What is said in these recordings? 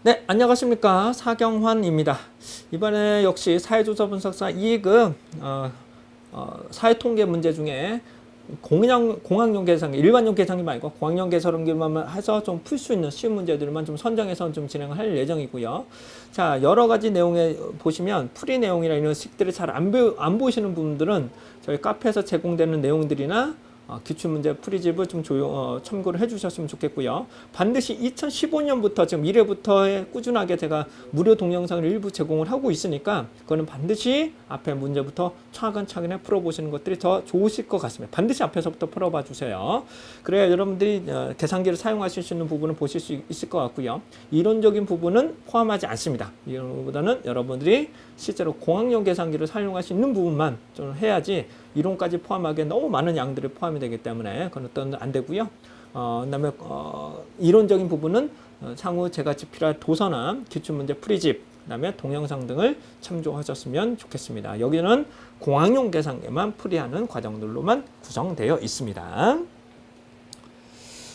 네, 안녕하십니까. 사경환입니다. 이번에 역시 사회조사 분석사 2급 사회통계 문제 중에 공학용 계산기, 일반용 계산기 말고 공학용 계산기만 해서 좀 풀 수 있는 쉬운 문제들만 좀 선정해서 좀 진행을 할 예정이고요. 자, 여러 가지 내용에 보시면 풀이 내용이나 이런 식들을 잘 안 보시는 분들은 저희 카페에서 제공되는 내용들이나 기출문제 풀이집을 좀 참고를 해주셨으면 좋겠고요. 반드시 2015년부터 지금 1회부터 꾸준하게 제가 무료 동영상을 일부 제공을 하고 있으니까 그거는 반드시 앞에 문제부터 차근차근히 풀어보시는 것들이 더 좋으실 것 같습니다. 반드시 앞에서부터 풀어봐 주세요. 그래야 여러분들이 계산기를 사용하실 수 있는 부분을 보실 수 있을 것 같고요. 이론적인 부분은 포함하지 않습니다. 이런 부분보다는 여러분들이 실제로 공학용 계산기를 사용할 수 있는 부분만 좀 해야지 이론까지 포함하기에 너무 많은 양들이 포함이 되기 때문에 그건 어떤 안 되고요. 그다음에 이론적인 부분은 향후 제같이 필요할 도서나 기출문제 풀이집, 그다음에 동영상 등을 참조하셨으면 좋겠습니다. 여기는 공학용 계산기만 풀이하는 과정들로만 구성되어 있습니다.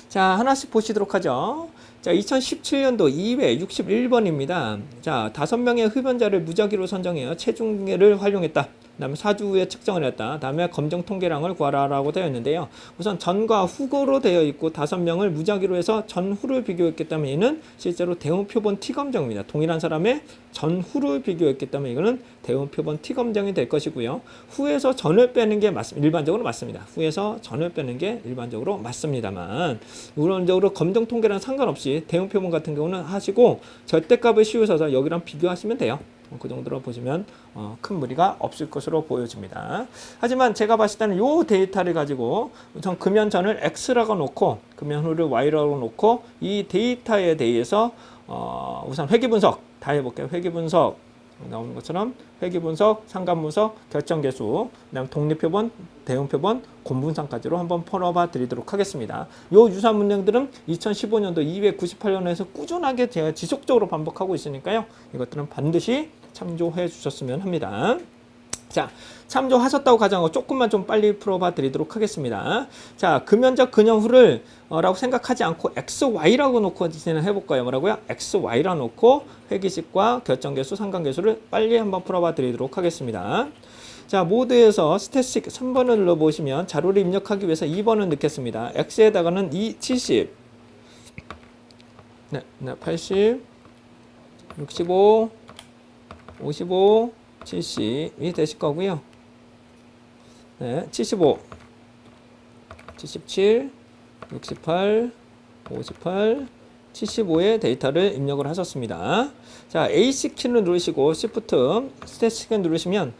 자, 하나씩 보시도록 하죠. 자, 2017년도 261번입니다. 자, 5명의 흡연자를 무작위로 선정해요. 체중계를 활용했다. 그 다음에 4주 후에 측정을 했다. 다음에 검정 통계량을 구하라라고 되어 있는데요. 우선 전과 후로 되어 있고 5명을 무작위로 해서 전후를 비교했기 때문에 이는 실제로 대응표본 T검정입니다. 동일한 사람의 전후를 비교했기 때문에 이거는 대응표본 T검정이 될 것이고요. 후에서 전을 빼는 게 일반적으로 맞습니다. 후에서 전을 빼는 게 일반적으로 맞습니다만 우론적으로 검정 통계랑 상관없이 대응표본 같은 경우는 하시고 절대값을 씌우셔서 여기랑 비교하시면 돼요. 그 정도로 보시면 큰 무리가 없을 것으로 보여집니다. 하지만 제가 봤을 때는 이 데이터를 가지고 우선 금연전을 X라고 놓고 금연후를 Y라고 놓고 이 데이터에 대해서 우선 회귀분석 다 해볼게요. 회귀분석 나오는 것처럼 회귀분석, 상관분석, 결정계수, 그다음 독립표본, 대응표본, 곤분상까지로 한번 풀어봐 드리도록 하겠습니다. 이 유사 문제들은 2015년도 298년에서 꾸준하게 제가 지속적으로 반복하고 있으니까요. 이것들은 반드시 참조해 주셨으면 합니다. 자, 참조하셨다고 가정하고 조금만 좀 빨리 풀어봐 드리도록 하겠습니다. 자, 금연적 근형후를 라고 생각하지 않고 XY라고 놓고 진행해 볼까요? 뭐라고요? XY라고 놓고 회기식과 결정계수, 상관계수를 빨리 한번 풀어봐 드리도록 하겠습니다. 자, 모드에서 스태틱 3번을 눌러보시면 자료를 입력하기 위해서 2번을 넣겠습니다. X에다가는 70, 80, 65, 55, 70이 되실 거고요. 네, 75, 77, 68, 58, 75의 데이터를 입력을 하셨습니다. 자, AC 키를 누르시고 Shift, 스태틱을 누르시면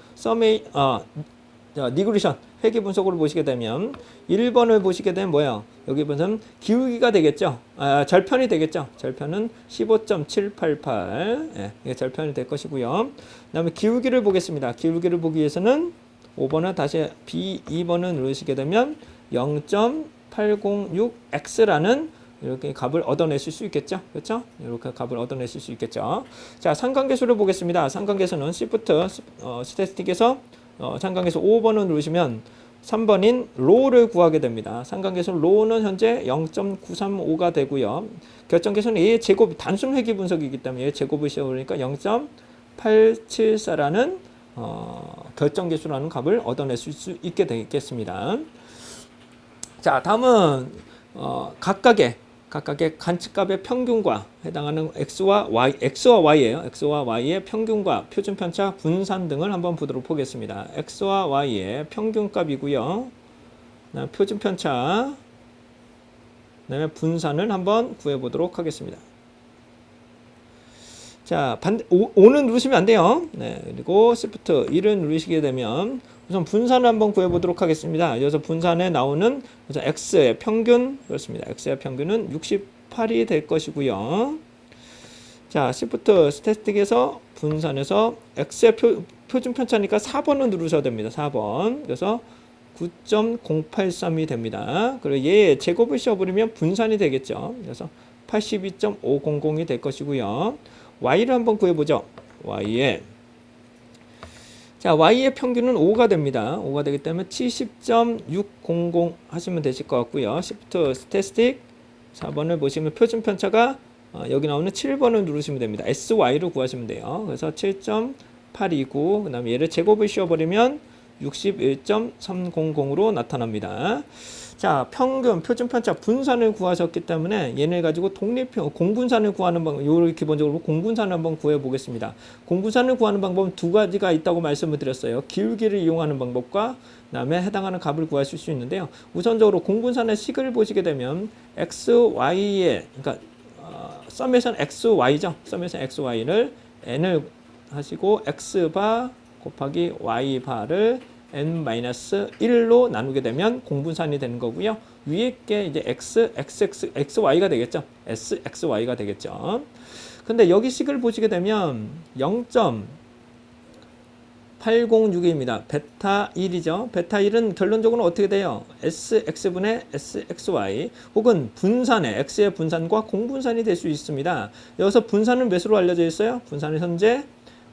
니그레이션, 회귀 분석으로 보시게 되면 1번을 보시게 되면 뭐예요? 여기 보면 기울기가 되겠죠? 절편이 되겠죠? 절편은 15.788. 예, 이게 절편이 될 것이고요. 그 다음에 기울기를 보겠습니다. 기울기를 보기 위해서는 5번을 다시 B2번을 누르시게 되면 0.806X라는 이렇게 값을 얻어내실 수 있겠죠? 그렇죠? 이렇게 값을 얻어내실 수 있겠죠? 자, 상관계수를 보겠습니다. 상관계수는 Shift, 스태틱에서 상관계수 5번을 누르시면 3번인 로우를 구하게 됩니다. 상관계수 로우는 현재 0.935가 되고요. 결정계수는 A의 제곱, 단순 회귀 분석이기 때문에 A의 제곱을 씌워버리니까 0.874라는 결정계수라는 값을 얻어내실 수 있게 되겠습니다. 자, 다음은 각각의 관측값의 평균과 해당하는 X와 Y예요. X와 Y의 평균과 표준 편차, 분산 등을 한번 보도록 하겠습니다. X와 Y의 평균값이고요. 표준 편차, 그다음에 분산을 한번 구해 보도록 하겠습니다. 자, O는 누르시면 안 돼요. 네, 그리고 Shift 1을 누르시게 되면 우선 분산을 한번 구해 보도록 하겠습니다. 여기서 분산에 나오는 X의 평균, 그렇습니다. X의 평균은 68이 될 것이고요. 자, Shift 스태틱에서 분산해서 X의 표준 편차니까 4번을 누르셔야 됩니다. 4번. 그래서 9.083이 됩니다. 그리고 얘 제곱을 씌워버리면 분산이 되겠죠. 그래서 82.500이 될 것이고요. Y를 한번 구해보죠. Y의 평균은 5가 됩니다. 5가 되기 때문에 70.600 하시면 되실 것 같고요. Shift 스태틱 4번을 보시면 표준 편차가 여기 나오는 7번을 누르시면 됩니다. SY를 구하시면 돼요. 그래서 7.829, 그 다음에 얘를 제곱을 씌워버리면 61.300으로 나타납니다. 자, 평균, 표준편차, 분산을 구하셨기 때문에 얘네 가지고 공분산을 구하는 방법, 요를 기본적으로 공분산을 한번 구해 보겠습니다. 공분산을 구하는 방법은 두 가지가 있다고 말씀을 드렸어요. 기울기를 이용하는 방법과 그다음에 해당하는 값을 구하실 수 있는데요. 우선적으로 공분산의 식을 보시게 되면 XY의, 그러니까 서메이션 XY죠. 서메이션 XY를 n을 하시고 x바 곱하기 y바를 n-1로 나누게 되면 공분산이 되는 거고요. 위에 게 이제 xy가 되겠죠. sxy가 되겠죠. 근데 여기 식을 보시게 되면 0.806입니다. 베타 1이죠. 베타 1은 결론적으로 어떻게 돼요? sx분의 sxy 혹은 분산의 x의 분산과 공분산이 될 수 있습니다. 여기서 분산은 몇으로 알려져 있어요? 분산은 현재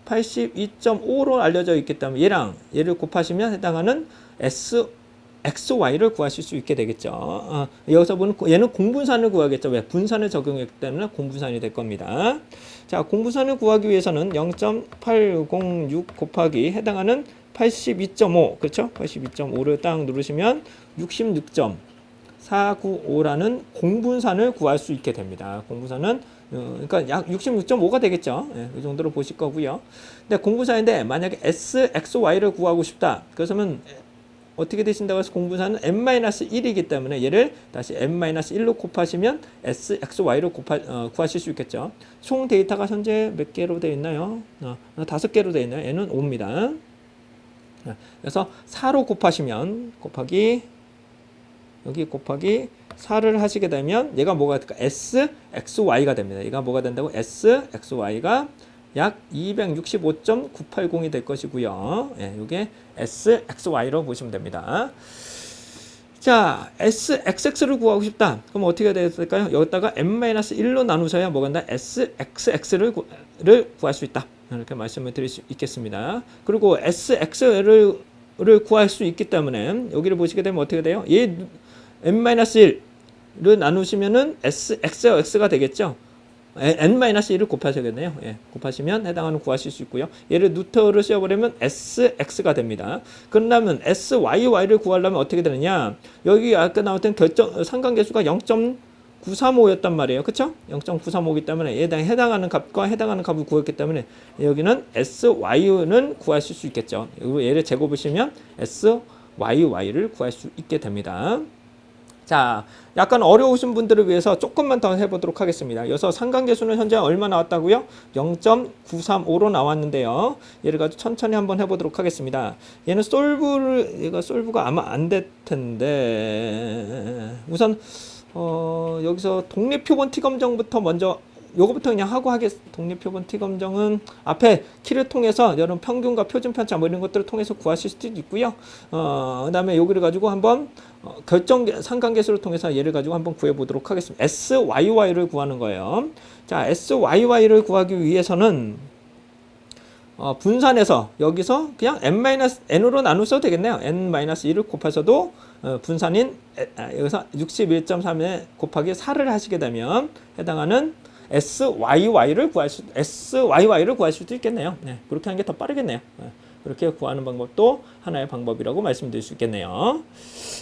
82.5로 알려져 있기 때문에 얘를 곱하시면 해당하는 xy를 구하실 수 있게 되겠죠. 여기서 보는 얘는 공분산을 구하겠죠. 왜? 분산을 적용했기 때문에 공분산이 될 겁니다. 자, 공분산을 구하기 위해서는 0.806 곱하기 해당하는 82.5, 그렇죠? 82.5를 딱 누르시면 66.495라는 공분산을 구할 수 있게 됩니다. 공분산은 그러니까 약 66.5가 되겠죠. 예, 이 정도로 보실 거고요. 근데 공분산인데 만약에 SXY를 구하고 싶다. 그러면 어떻게 되신다고 해서 공분산은 n-1이기 때문에 얘를 다시 n-1로 곱하시면 SXY를 구하실 수 있겠죠. 총 데이터가 현재 몇 개로 되어 있나요? 5개로 되어 있나요? 얘는 5입니다. 그래서 4로 곱하시면 여기 곱하기 4를 하시게 되면 얘가 뭐가 될까? SXY가 됩니다. 얘가 뭐가 된다고? SXY가 약 265.980이 될 것이고요. 예, 이게 SXY로 보시면 됩니다. 자, SXX를 구하고 싶다. 그럼 어떻게 해야 될까요? 여기다가 n-1로 나누셔야 뭐가 된다? SXX를 구할 수 있다. 이렇게 말씀을 드릴 수 있겠습니다. 그리고 SX를 구할 수 있기 때문에 여기를 보시게 되면 어떻게 돼요? 얘 n-1를 나누시면은 SX가 되겠죠. n-1을 곱하셔야겠네요. 예, 곱하시면 해당하는 구하실 수 있고요. 얘를 루터를 씌워버리면 SX가 됩니다. 그러면 SY를 구하려면 어떻게 되느냐? 여기 아까 나왔던 상관계수가 0.935였단 말이에요. 그쵸? 0.935이기 때문에 얘에 해당하는 값과 해당하는 값을 구했기 때문에 여기는 SY는 구하실 수 있겠죠. 얘를 제곱하시면 SY를 구할 수 있게 됩니다. 자, 약간 어려우신 분들을 위해서 조금만 더 해보도록 하겠습니다. 여기서 상관계수는 현재 얼마 나왔다고요? 0.935로 나왔는데요. 얘를 가지고 천천히 한번 해보도록 하겠습니다. 얘는 솔브가 아마 안 될 텐데, 우선, 여기서 독립표본 T검정부터 먼저 요거부터 그냥 하고 독립표본 T검정은 앞에 키를 통해서 여러분 평균과 표준편차 뭐 이런 것들을 통해서 구하실 수도 있고요. 그 다음에 여기를 가지고 한번 상관계수를 통해서 얘를 가지고 한번 구해보도록 하겠습니다. SYY를 구하는 거예요. 자, SYY를 구하기 위해서는 분산해서 여기서 그냥 n-n으로 나누셔도 되겠네요. n-1을 곱하셔도 분산인 여기서 61.3에 곱하기 4를 하시게 되면 해당하는 SYY를 구할 수도 있겠네요. 네, 그렇게 하는 게 더 빠르겠네요. 네, 그렇게 구하는 방법도 하나의 방법이라고 말씀드릴 수 있겠네요.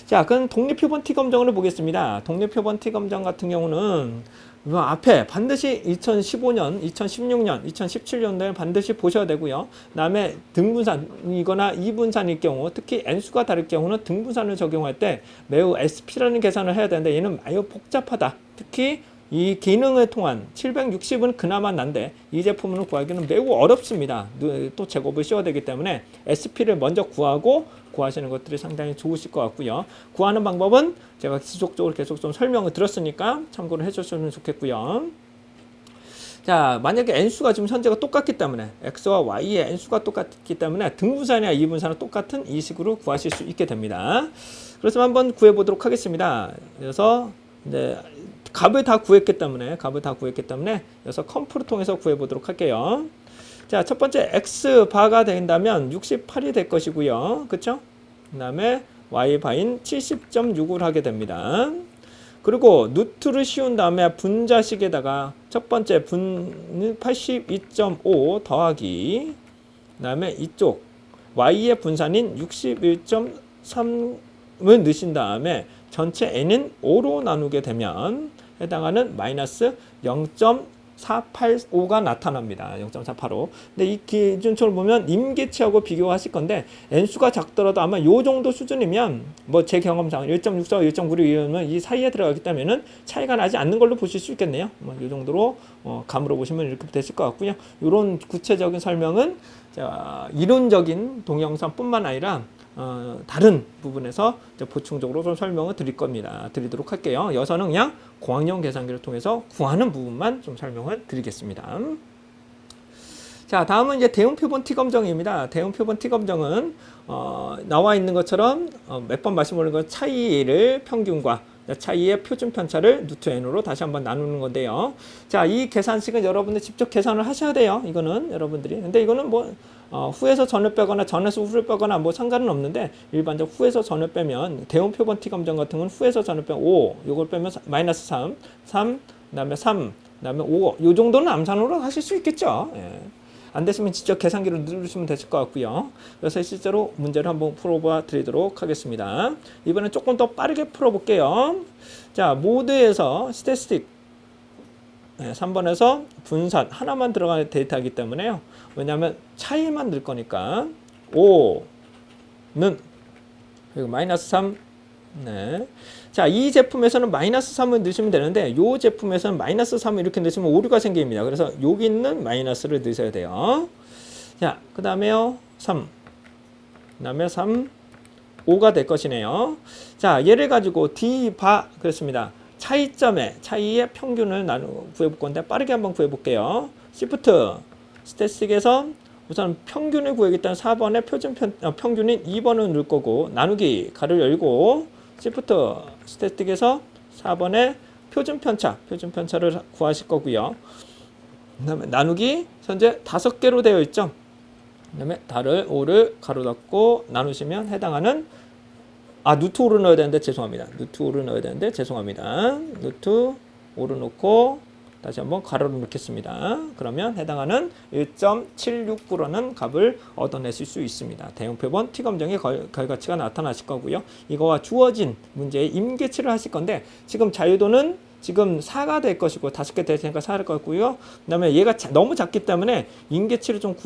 자, 그럼 독립표본 T검정을 보겠습니다. 독립표본 T검정 같은 경우는 앞에 반드시 2015년, 2016년, 2017년도에 반드시 보셔야 되고요. 그다음에 등분산이거나 이분산일 경우, 특히 n수가 다를 경우는 등분산을 적용할 때 매우 SP라는 계산을 해야 되는데 얘는 매우 복잡하다. 특히 이 기능을 통한 760은 그나마 난데 이 제품을 구하기는 매우 어렵습니다. 또 제곱을 씌워야 되기 때문에 SP를 먼저 구하시는 것들이 상당히 좋으실 것 같고요. 구하는 방법은 제가 지속적으로 계속 좀 설명을 드렸으니까 참고를 해주시면 좋겠고요. 자, 만약에 n수가 지금 현재가 똑같기 때문에 x와 y의 n수가 똑같기 때문에 등분산이나 이분산은 똑같은 이 식으로 구하실 수 있게 됩니다. 그래서 한번 구해보도록 하겠습니다. 그래서 이제 값을 다 구했기 때문에 여기서 컴프를 통해서 구해보도록 할게요. 자, 첫 번째 x바가 된다면 68이 될 것이고요. 그쵸? 그 다음에 y바인 70.6을 하게 됩니다. 그리고 루트를 씌운 다음에 분자식에다가 첫 번째 분은 82.5 더하기 그다음에 이쪽 y의 분산인 61.3을 넣으신 다음에 전체 n은 5로 나누게 되면 해당하는 마이너스 0.485가 나타납니다. 0.485. 근데 이 기준점을 보면 임계치하고 비교하실 건데 n수가 작더라도 아마 요 정도 수준이면 뭐 제 경험상 1.64, 1.96 이러면 이 사이에 들어가기 때문에는 차이가 나지 않는 걸로 보실 수 있겠네요. 이 정도로 감으로 보시면 이렇게 되실 것 같고요. 이런 구체적인 설명은 자, 이론적인 동영상뿐만 아니라 다른 부분에서 보충적으로 좀 설명을 드리도록 할게요. 여기서는 그냥 공학용 계산기를 통해서 구하는 부분만 좀 설명을 드리겠습니다. 자, 다음은 이제 대응표본 T검정입니다. 대응표본 T검정은 나와 있는 것처럼 몇 번 말씀드린 것 차이를 평균과 차이의 표준 편차를 루트 n으로 다시 한번 나누는 건데요. 자, 이 계산식은 여러분들 직접 계산을 하셔야 돼요. 이거는 여러분들이. 근데 이거는 뭐 후에서 전을 빼거나 전에서 후를 빼거나 뭐 상관은 없는데 일반적 후에서 전을 빼면 대응표본 T검정 같은 건 후에서 전을 빼면 5, 요걸 빼면 마이너스 3, 그다음에 3, 그다음에 5. 요 정도는 암산으로 하실 수 있겠죠. 예. 안 되시면 직접 계산기로 누르시면 되실 것 같고요. 그래서 실제로 문제를 한번 풀어봐 드리도록 하겠습니다. 이번엔 조금 더 빠르게 풀어볼게요. 자, 모드에서 스태티스틱 3번에서 분산 하나만 들어가는 데이터이기 때문에요. 왜냐하면 차이만 넣을 거니까 5는 그리고 마이너스 3 네. 자, 이 제품에서는 마이너스 3을 넣으시면 되는데 이 제품에서는 마이너스 3을 이렇게 넣으시면 오류가 생깁니다. 그래서 여기 있는 마이너스를 넣으셔야 돼요. 자, 그 다음에요 3, 그 다음에 3, 5가 될 것이네요. 자, 얘를 가지고 그렇습니다. 차이의 평균을 구해볼 건데 빠르게 한번 구해볼게요. Shift 스태틱에서 우선 평균을 구하겠다는 4번에 평균인 2번을 넣을 거고 나누기 가로 열고 Shift 스태틱에서 4번에 표준 편차를 구하실 거고요. 그다음에 나누기 현재 5개로 되어 있죠. 그다음에 달을 5를 가로 닫고 나누시면 해당하는 루트 5를 넣어야 되는데 죄송합니다. 루트 5를 넣어야 되는데 죄송합니다. 루트 5를 넣고 다시 한번 가로를 넣겠습니다. 그러면 해당하는 1.769라는 값을 얻어내실 수 있습니다. 대응표본 T검정의 결과치가 나타나실 거고요. 이거와 주어진 문제의 임계치를 하실 건데 지금 자유도는 지금 4가 될 것이고 5개 될 테니까 4를 거고요. 그 다음에 얘가 너무 작기 때문에 임계치를 좀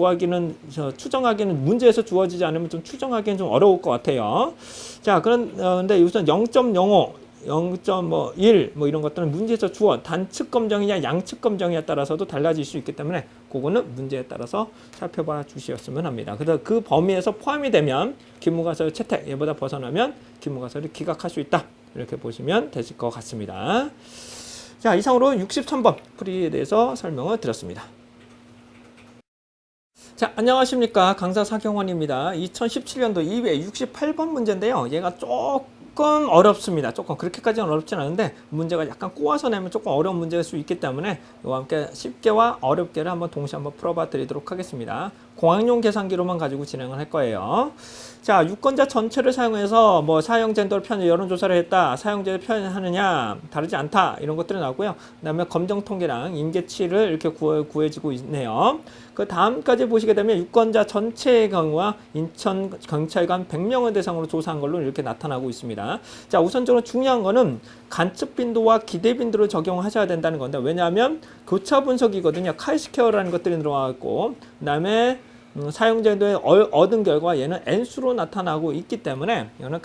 추정하기는 문제에서 주어지지 않으면 좀 추정하기는 좀 어려울 것 같아요. 자, 그런데 우선 0.05 0.1 뭐 이런 것들은 문제에서 단측 검정이냐 양측 검정이냐에 따라서도 달라질 수 있기 때문에 그거는 문제에 따라서 살펴봐 주셨으면 합니다. 그래서 그 범위에서 포함이 되면 기무가설 채택 얘보다 벗어나면 기무가설을 기각할 수 있다. 이렇게 보시면 되실 것 같습니다. 자, 이상으로 63번 풀이에 대해서 설명을 드렸습니다. 자, 안녕하십니까. 강사 사경원입니다. 2017년도 268번 문제인데요. 얘가 조금 어렵습니다. 조금 그렇게까지는 어렵진 않은데 문제가 약간 꼬아서 내면 조금 어려운 문제일 수 있기 때문에 이와 함께 쉽게와 어렵게를 한번 동시에 한번 풀어봐 드리도록 하겠습니다. 공학용 계산기로만 가지고 진행을 할 거예요. 자, 유권자 전체를 사용해서 뭐 사용제도를 여론조사를 했다. 사용제를 표현하느냐 다르지 않다. 이런 것들이 나오고요. 그 다음에 검정통계랑 임계치를 이렇게 구해지고 있네요. 그 다음까지 보시게 되면 유권자 전체의 경우와 인천 경찰관 100명을 대상으로 조사한 걸로 이렇게 나타나고 있습니다. 자, 우선적으로 중요한 거는 관측 빈도와 기대 빈도를 적용하셔야 된다는 건데 왜냐하면 교차 분석이거든요. 카이스케어라는 것들이 들어가 있고 그 다음에 사용제도에 얻은 결과 얘는 n수로 나타나고 있기 때문에 이거는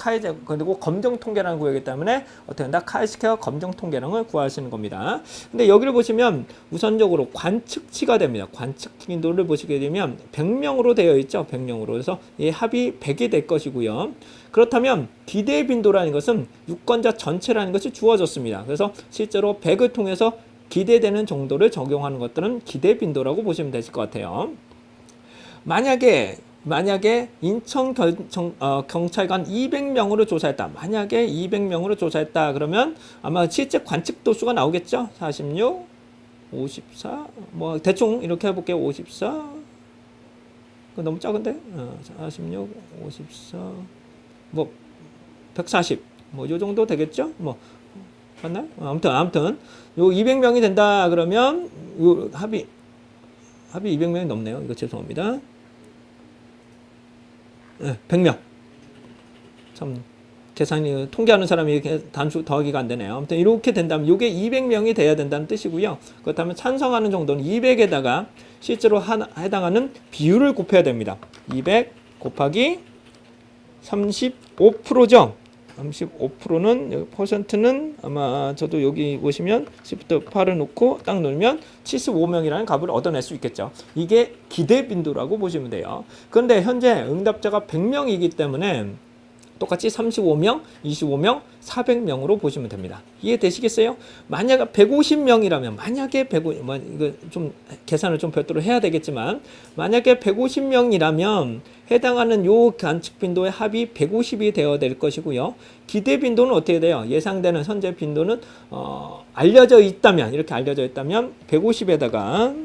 그리고 검정 통계라는 구역이기 때문에 어떻게 한다? 카이스케어 검정 통계량을 구하시는 겁니다. 근데 여기를 보시면 우선적으로 관측치가 됩니다. 관측 빈도를 보시게 되면 100명으로 되어 있죠. 100명으로. 그래서 이 합이 100이 될 것이고요. 그렇다면 기대 빈도라는 것은 유권자 전체라는 것이 주어졌습니다. 그래서 실제로 100을 통해서 기대되는 정도를 적용하는 것들은 기대 빈도라고 보시면 되실 것 같아요. 만약에 인천 경찰관 200명으로 조사했다. 만약에 200명으로 조사했다. 그러면 아마 실제 관측 도수가 나오겠죠. 46, 54, 뭐 대충 이렇게 해볼게요. 54. 너무 작은데? 46, 54, 뭐 140, 뭐 요 정도 되겠죠. 뭐 맞나요? 아무튼 요 200명이 된다 그러면 요 합이 200명이 넘네요. 이거 죄송합니다. 네, 100명. 참 계산이 통계하는 사람이 이렇게 단수 더하기가 안 되네요. 아무튼 이렇게 된다면 이게 200명이 돼야 된다는 뜻이고요. 그렇다면 찬성하는 정도는 200에다가 실제로 해당하는 비율을 곱해야 됩니다. 200 곱하기 35%죠. 35%는 퍼센트는 아마 저도 여기 보시면 Shift 8을 놓고 딱 누르면 75명이라는 값을 얻어낼 수 있겠죠. 이게 기대 빈도라고 보시면 돼요. 그런데 현재 응답자가 100명이기 때문에 똑같이 35명, 25명, 400명으로 보시면 됩니다. 이해되시겠어요? 만약 150명이라면 만약에 이거 좀 계산을 좀 별도로 해야 되겠지만 만약에 150명이라면 해당하는 요 관측 빈도의 합이 150이 되어야 될 것이고요. 기대 빈도는 어떻게 돼요? 예상되는 현재 빈도는 알려져 있다면 이렇게 알려져 있다면 150에다가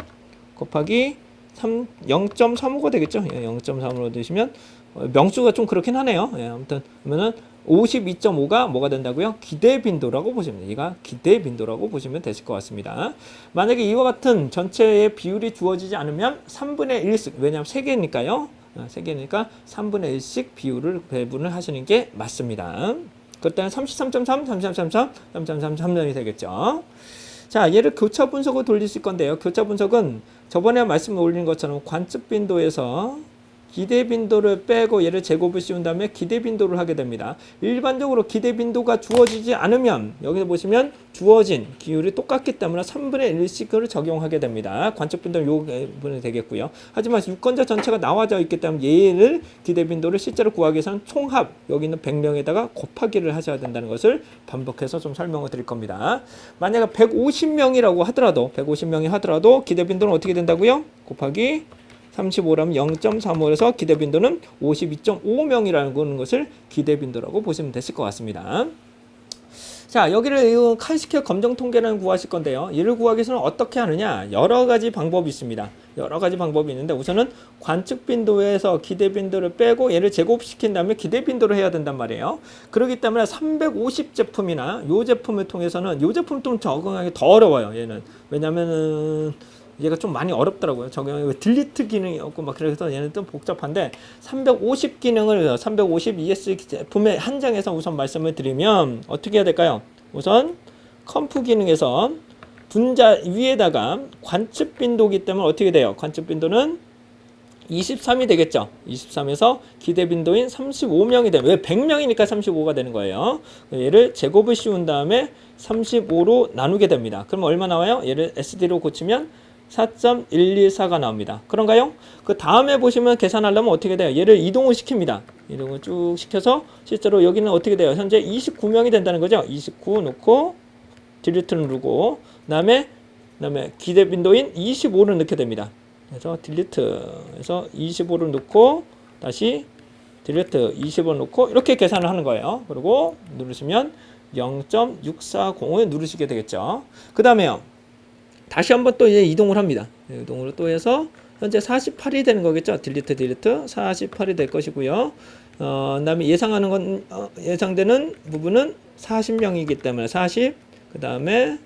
곱하기 0.35가 되겠죠? 0.35로 드시면 명수가 좀 그렇긴 하네요. 예, 아무튼 그러면은 52.5가 뭐가 된다고요? 기대 빈도라고 보시면 돼요. 얘가 기대 빈도라고 보시면 되실 것 같습니다. 만약에 이와 같은 전체의 비율이 주어지지 않으면 3분의 1씩 왜냐하면 3개니까요. 3개니까 3분의 1씩 비율을 배분을 하시는 게 맞습니다. 그때는 33.3, 33.3, 3.33년이 되겠죠. 자, 얘를 교차 분석으로 돌리실 건데요. 교차 분석은 저번에 말씀 올린 것처럼 관측 빈도에서 기대 빈도를 빼고 얘를 제곱을 씌운 다음에 기대 빈도를 하게 됩니다. 일반적으로 기대 빈도가 주어지지 않으면 여기서 보시면 주어진 기율이 똑같기 때문에 3분의 1씩을 적용하게 됩니다. 관측 빈도는 요 부분이 되겠고요. 하지만 유권자 전체가 나와져 있기 때문에 얘를 기대 빈도를 실제로 구하기 위해서는 총합 여기 있는 100명에다가 곱하기를 하셔야 된다는 것을 반복해서 좀 설명을 드릴 겁니다. 만약에 150명이라고 하더라도 150명이 하더라도 기대 빈도는 어떻게 된다고요? 곱하기 35라면 0.35에서 기대 빈도는 52.5명이라는 것을 기대 빈도라고 보시면 되실 것 같습니다. 자, 여기를 칼스퀘어 검정 통계라는 구하실 건데요. 이를 구하기 위해서는 어떻게 하느냐? 여러 가지 방법이 있습니다. 여러 가지 방법이 있는데 우선은 관측 빈도에서 기대 빈도를 빼고 얘를 제곱시킨 다음에 기대 빈도를 해야 된단 말이에요. 그렇기 때문에 350 제품이나 요 제품을 통해서는 요 제품 좀 적응하기 더 어려워요. 얘는 왜냐면은 얘가 좀 많이 어렵더라고요. 적용이 딜리트 기능이 없고 막 그래서 얘는 좀 복잡한데 350 기능을 350 ES 제품의 한 장에서 우선 말씀을 드리면 어떻게 해야 될까요? 우선 컴프 기능에서 분자 위에다가 관측 빈도기 때문에 어떻게 돼요? 관측 빈도는 23이 되겠죠. 23에서 기대 빈도인 35명이 되면 왜 100명이니까 35가 되는 거예요. 얘를 제곱을 씌운 다음에 35로 나누게 됩니다. 그럼 얼마 나와요? 얘를 SD로 고치면 4.124가 나옵니다. 그런가요? 그 다음에 보시면 계산하려면 어떻게 돼요? 얘를 이동을 시킵니다. 이동을 쭉 시켜서 실제로 여기는 어떻게 돼요? 현재 29명이 된다는 거죠. 29 놓고 딜리트 누르고 그다음에 기대 빈도인 25를 넣게 됩니다. 그래서 딜리트해서 25를 넣고 다시 딜리트 25를 넣고 이렇게 계산을 하는 거예요. 그리고 누르시면 0.640을 누르시게 되겠죠. 그 다음에요. 다시 한번 또 이제 이동을 합니다. 이동으로 또 해서 현재 48이 되는 거겠죠. 딜리트 48이 될 것이고요. 그다음에 예상되는 부분은 40명이기 때문에 40, 그다음에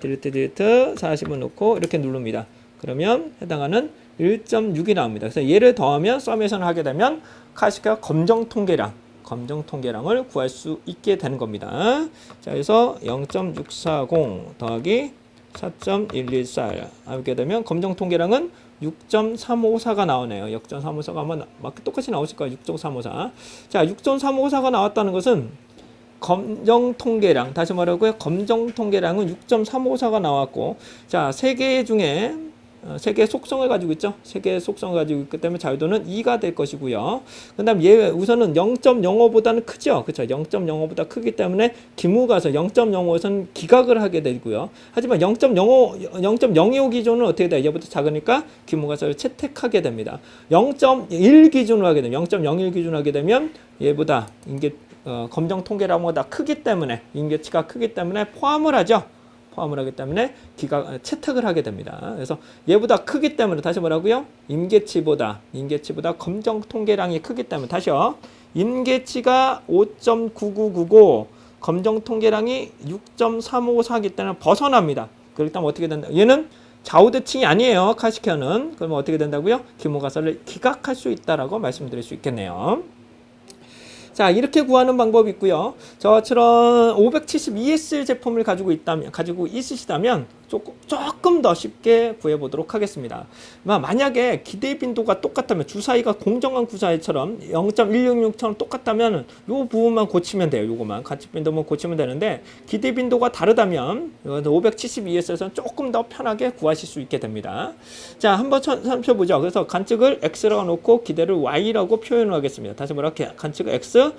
딜리트 40을 놓고 이렇게 누릅니다. 그러면 해당하는 1.6이 나옵니다. 그래서 얘를 더하면 서메이션을 하게 되면 칼스퀘어 검정 통계량을 구할 수 있게 되는 겁니다. 자, 그래서 0.640 더하기 4.114 하게 되면 검정 통계량은 6.354가 나오네요. 6.354가 아마 똑같이 나오실 거예요. 6.354. 자, 6.354가 나왔다는 것은 검정 통계량, 다시 말하고요. 검정 통계량은 6.354가 나왔고, 자, 세 개 중에 세 개의 속성을 가지고 있죠. 세 개의 속성을 가지고 있기 때문에 자유도는 2가 될 것이고요. 그 다음 얘 우선은 0.05보다는 크죠. 그렇죠. 0.05보다 크기 때문에 기무가서 0.05에서는 기각을 하게 되고요. 하지만 0.25 기준은 어떻게 돼요? 얘보다 작으니까 기무가서를 채택하게 됩니다. 0.1 기준으로 하게 되면 0.01 기준으로 하게 되면 얘보다 검정 통계량보다 크기 때문에 임계치가 크기 때문에 포함을 하죠. 포함을 하기 때문에 채택을 하게 됩니다. 그래서 얘보다 크기 때문에 다시 뭐라고요? 임계치보다 검정 통계량이 크기 때문에 다시요. 임계치가 5.9999 검정 통계량이 6.354이기 때문에 벗어납니다. 그렇기 때문에 어떻게 된다? 얘는 좌우대칭이 아니에요. 카시케어는. 그러면 어떻게 된다고요? 기모가설을 기각할 수 있다라고 말씀드릴 수 있겠네요. 자, 이렇게 구하는 방법이 있고요. 저처럼 572S 제품을 가지고 있으시다면 조금 더 쉽게 구해보도록 하겠습니다. 만약에 기대 빈도가 똑같다면 주사위가 공정한 구사위처럼 0.166처럼 똑같다면 이 부분만 고치면 돼요. 요거만 가치 빈도만 고치면 되는데 기대 빈도가 다르다면 572S에서는 조금 더 편하게 구하실 수 있게 됩니다. 자, 한번 살펴보죠. 그래서 관측을 X라고 놓고 기대를 Y라고 표현을 하겠습니다. 다시 말해 관측을 X,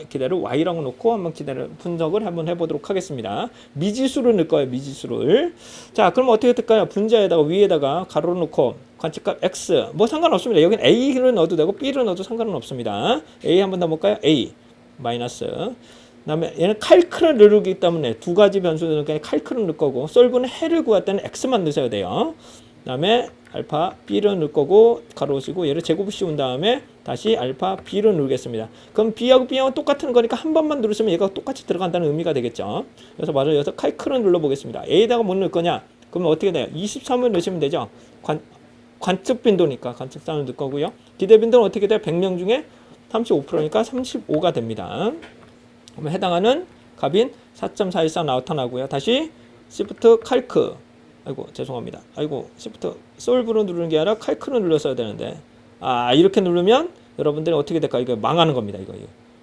기대를 Y라고 놓고 한번 기대를 분석을 한번 해보도록 하겠습니다. 미지수를 넣을 거예요. 미지수를. 자, 그럼 어떻게 될까요? 분자에다가 위에다가 가로를 놓고 관측값 X 뭐 상관없습니다. 여기는 A를 넣어도 되고 B를 넣어도 상관은 없습니다. A 한번 더 볼까요? A 마이너스. 그다음에 얘는 칼크를 누르기 때문에 두 가지 변수는 그냥 칼크를 넣을 거고 솔브는 해를 구할 때는 X만 넣으셔야 돼요. 그다음에 알파 B를 넣을 거고 가로우시고 얘를 제곱을 씌운 다음에 다시 알파 B를 누르겠습니다. 그럼 B하고 B하고 똑같은 거니까 한 번만 누르시면 얘가 똑같이 들어간다는 의미가 되겠죠. 그래서 바로 여기서 칼크를 눌러보겠습니다. A에다가 뭐 넣을 거냐? 그러면 어떻게 돼요? 23을 넣으시면 되죠. 관측 빈도니까 관측3을 넣을 거고요. 기대 빈도는 어떻게 돼요? 100명 중에 35%니까 35가 됩니다. 그러면 해당하는 값인 4.414 나타나고요. 다시 Shift 칼크 아이고 죄송합니다. 아이고 Shift 솔브로 누르는 게 아니라 칼크를 눌렀어야 되는데 이렇게 누르면 여러분들이 어떻게 될까? 이거 망하는 겁니다. 이거.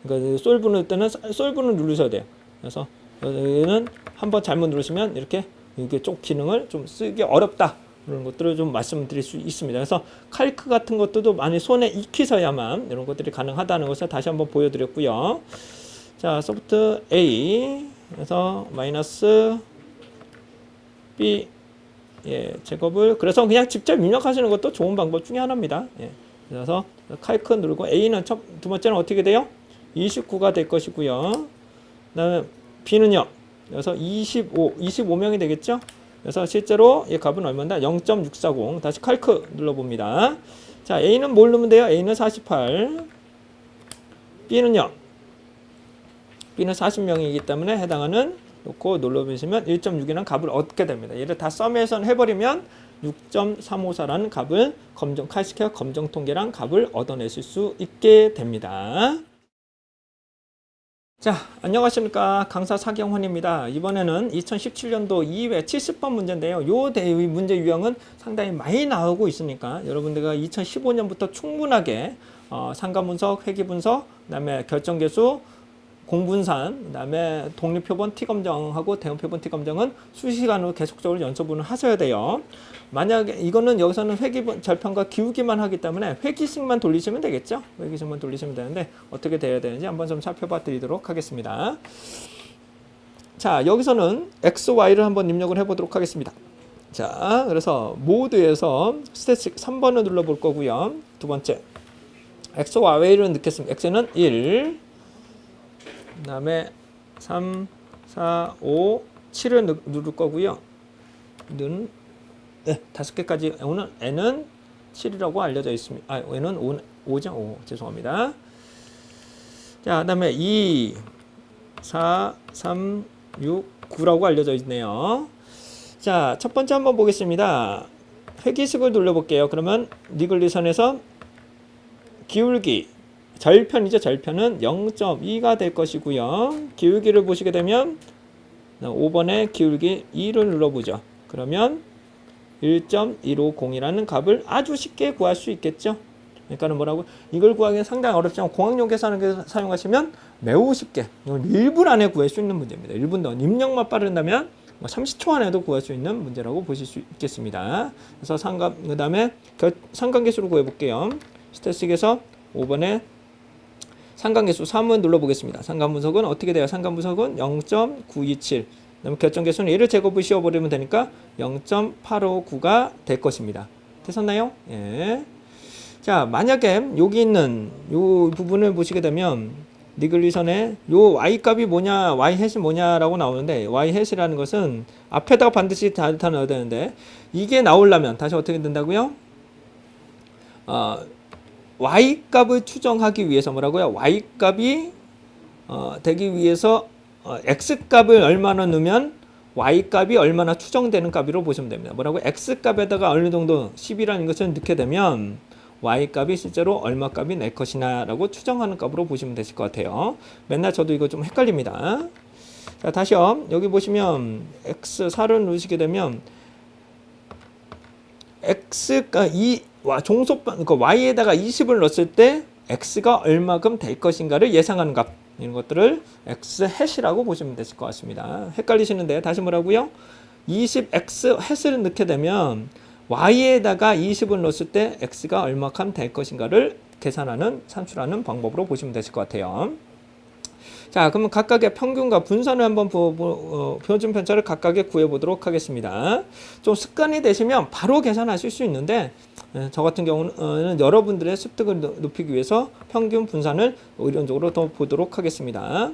그러니까 솔브 누를 때는 솔브를 누르셔야 돼요. 그래서 여기는 한번 잘못 누르시면 이렇게 이게 쪽 기능을 좀 쓰기 어렵다. 그런 것들을 좀 말씀드릴 수 있습니다. 그래서 칼크 같은 것들도 많이 손에 익히셔야만 이런 것들이 가능하다는 것을 다시 한번 보여드렸고요. 자, 소프트 A 그래서 마이너스 B 제곱을 그래서 그냥 직접 입력하시는 것도 좋은 방법 중에 하나입니다. 그래서 칼크 누르고 A는 두 번째는 어떻게 돼요? 29가 될 것이고요. 그다음에 B는요. 그래서 25명이 되겠죠? 그래서 실제로 이 값은 얼마나? 0.640. 다시 칼크 눌러봅니다. 자, A는 뭘 넣으면 돼요? A는 48. B는요. B는 40명이기 때문에 해당하는 놓고 눌러보시면 1.6이라는 값을 얻게 됩니다. 얘를 다 썸에선 해버리면 6.354라는 값을 카시케어 검정 통계랑 값을 얻어내실 수 있게 됩니다. 자, 안녕하십니까. 강사 사경환입니다. 이번에는 2017년도 2회 70번 문제인데요. 요 문제 유형은 상당히 많이 나오고 있으니까 여러분들과 2015년부터 충분하게 상가분석, 회귀분석, 그 다음에 결정계수, 공분산, 그 다음에 독립표본 T검정하고 대응표본 T검정은 수시간으로 계속적으로 연습을 하셔야 돼요. 만약에 이거는 여기서는 절편과 기울기만 하기 때문에 회기식만 돌리시면 되겠죠. 회기식만 돌리시면 되는데 어떻게 돼야 되는지 한번 좀 살펴봐 드리도록 하겠습니다. 자, 여기서는 X, Y를 한번 입력을 해보도록 하겠습니다. 자, 그래서 모드에서 스태틱 3번을 눌러볼 거고요. 두 번째 X, Y를 넣겠습니다. X는 1, 그 다음에 3, 4, 5, 7을 누를 거고요. 네, 5개까지 오는 N은 7이라고 알려져 있습니다. N은 5죠? 5. 죄송합니다. 자, 그 다음에 2, 4, 3, 6, 9라고 알려져 있네요. 자, 첫 번째 한번 보겠습니다. 회기식을 눌러볼게요. 그러면 니글리선에서 기울기 절편이죠. 절편은 0.2가 될 것이고요. 기울기를 보시게 되면 5번에 기울기 2를 눌러보죠. 그러면 1.150이라는 값을 아주 쉽게 구할 수 있겠죠. 그러니까는 뭐라고? 이걸 구하기는 상당히 어렵지만 공학용 계산을 사용하시면 매우 쉽게 1분 안에 구할 수 있는 문제입니다. 1분 더 입력만 빠른다면 30초 안에도 구할 수 있는 문제라고 보실 수 있겠습니다. 그래서 그 다음에 상관계수로 구해볼게요. 스태틱에서 5번에 상관계수 3은 눌러보겠습니다. 상관분석은 어떻게 돼요? 상관분석은 0.927. 그다음에 결정계수는 얘를 제곱을 씌워버리면 되니까 0.859가 될 것입니다. 됐었나요? 예. 자, 만약에 여기 있는 이 부분을 보시게 되면 니글리선에 요 y 값이 뭐냐, y 햇이 뭐냐라고 나오는데 y 햇이라는 것은 앞에다가 반드시 다 넣어야 되는데 이게 나오려면 다시 어떻게 된다고요? y 값을 추정하기 위해서 뭐라고요? y 값이 되기 위해서 x값을 얼마나 넣으면 y값이 얼마나 추정되는 값으로 보시면 됩니다. 뭐라고? x값에다가 어느 정도 10이라는 것을 넣게 되면 y값이 실제로 얼마 값이 낼 것이나 라고 추정하는 값으로 보시면 되실 것 같아요. 맨날 저도 이거 좀 헷갈립니다. 자, 다시요. 여기 보시면 x4를 누르시게 되면 x가 종속반, 그러니까 y에다가 20을 넣었을 때 x가 얼마큼 될 것인가를 예상하는 값, 이런 것들을 x 해시라고 보시면 되실 것 같습니다. 헷갈리시는데 다시 뭐라고요? 20x 해시를 넣게 되면 y에다가 20을 넣었을 때 x가 얼마큼 될 것인가를 계산하는, 산출하는 방법으로 보시면 되실 것 같아요. 자, 그러면 각각의 평균과 분산을 한번 표준 편차를 각각에 구해보도록 하겠습니다. 좀 습관이 되시면 바로 계산하실 수 있는데 저 같은 경우는 여러분들의 습득을 높이기 위해서 평균 분산을 의론적으로 더 보도록 하겠습니다.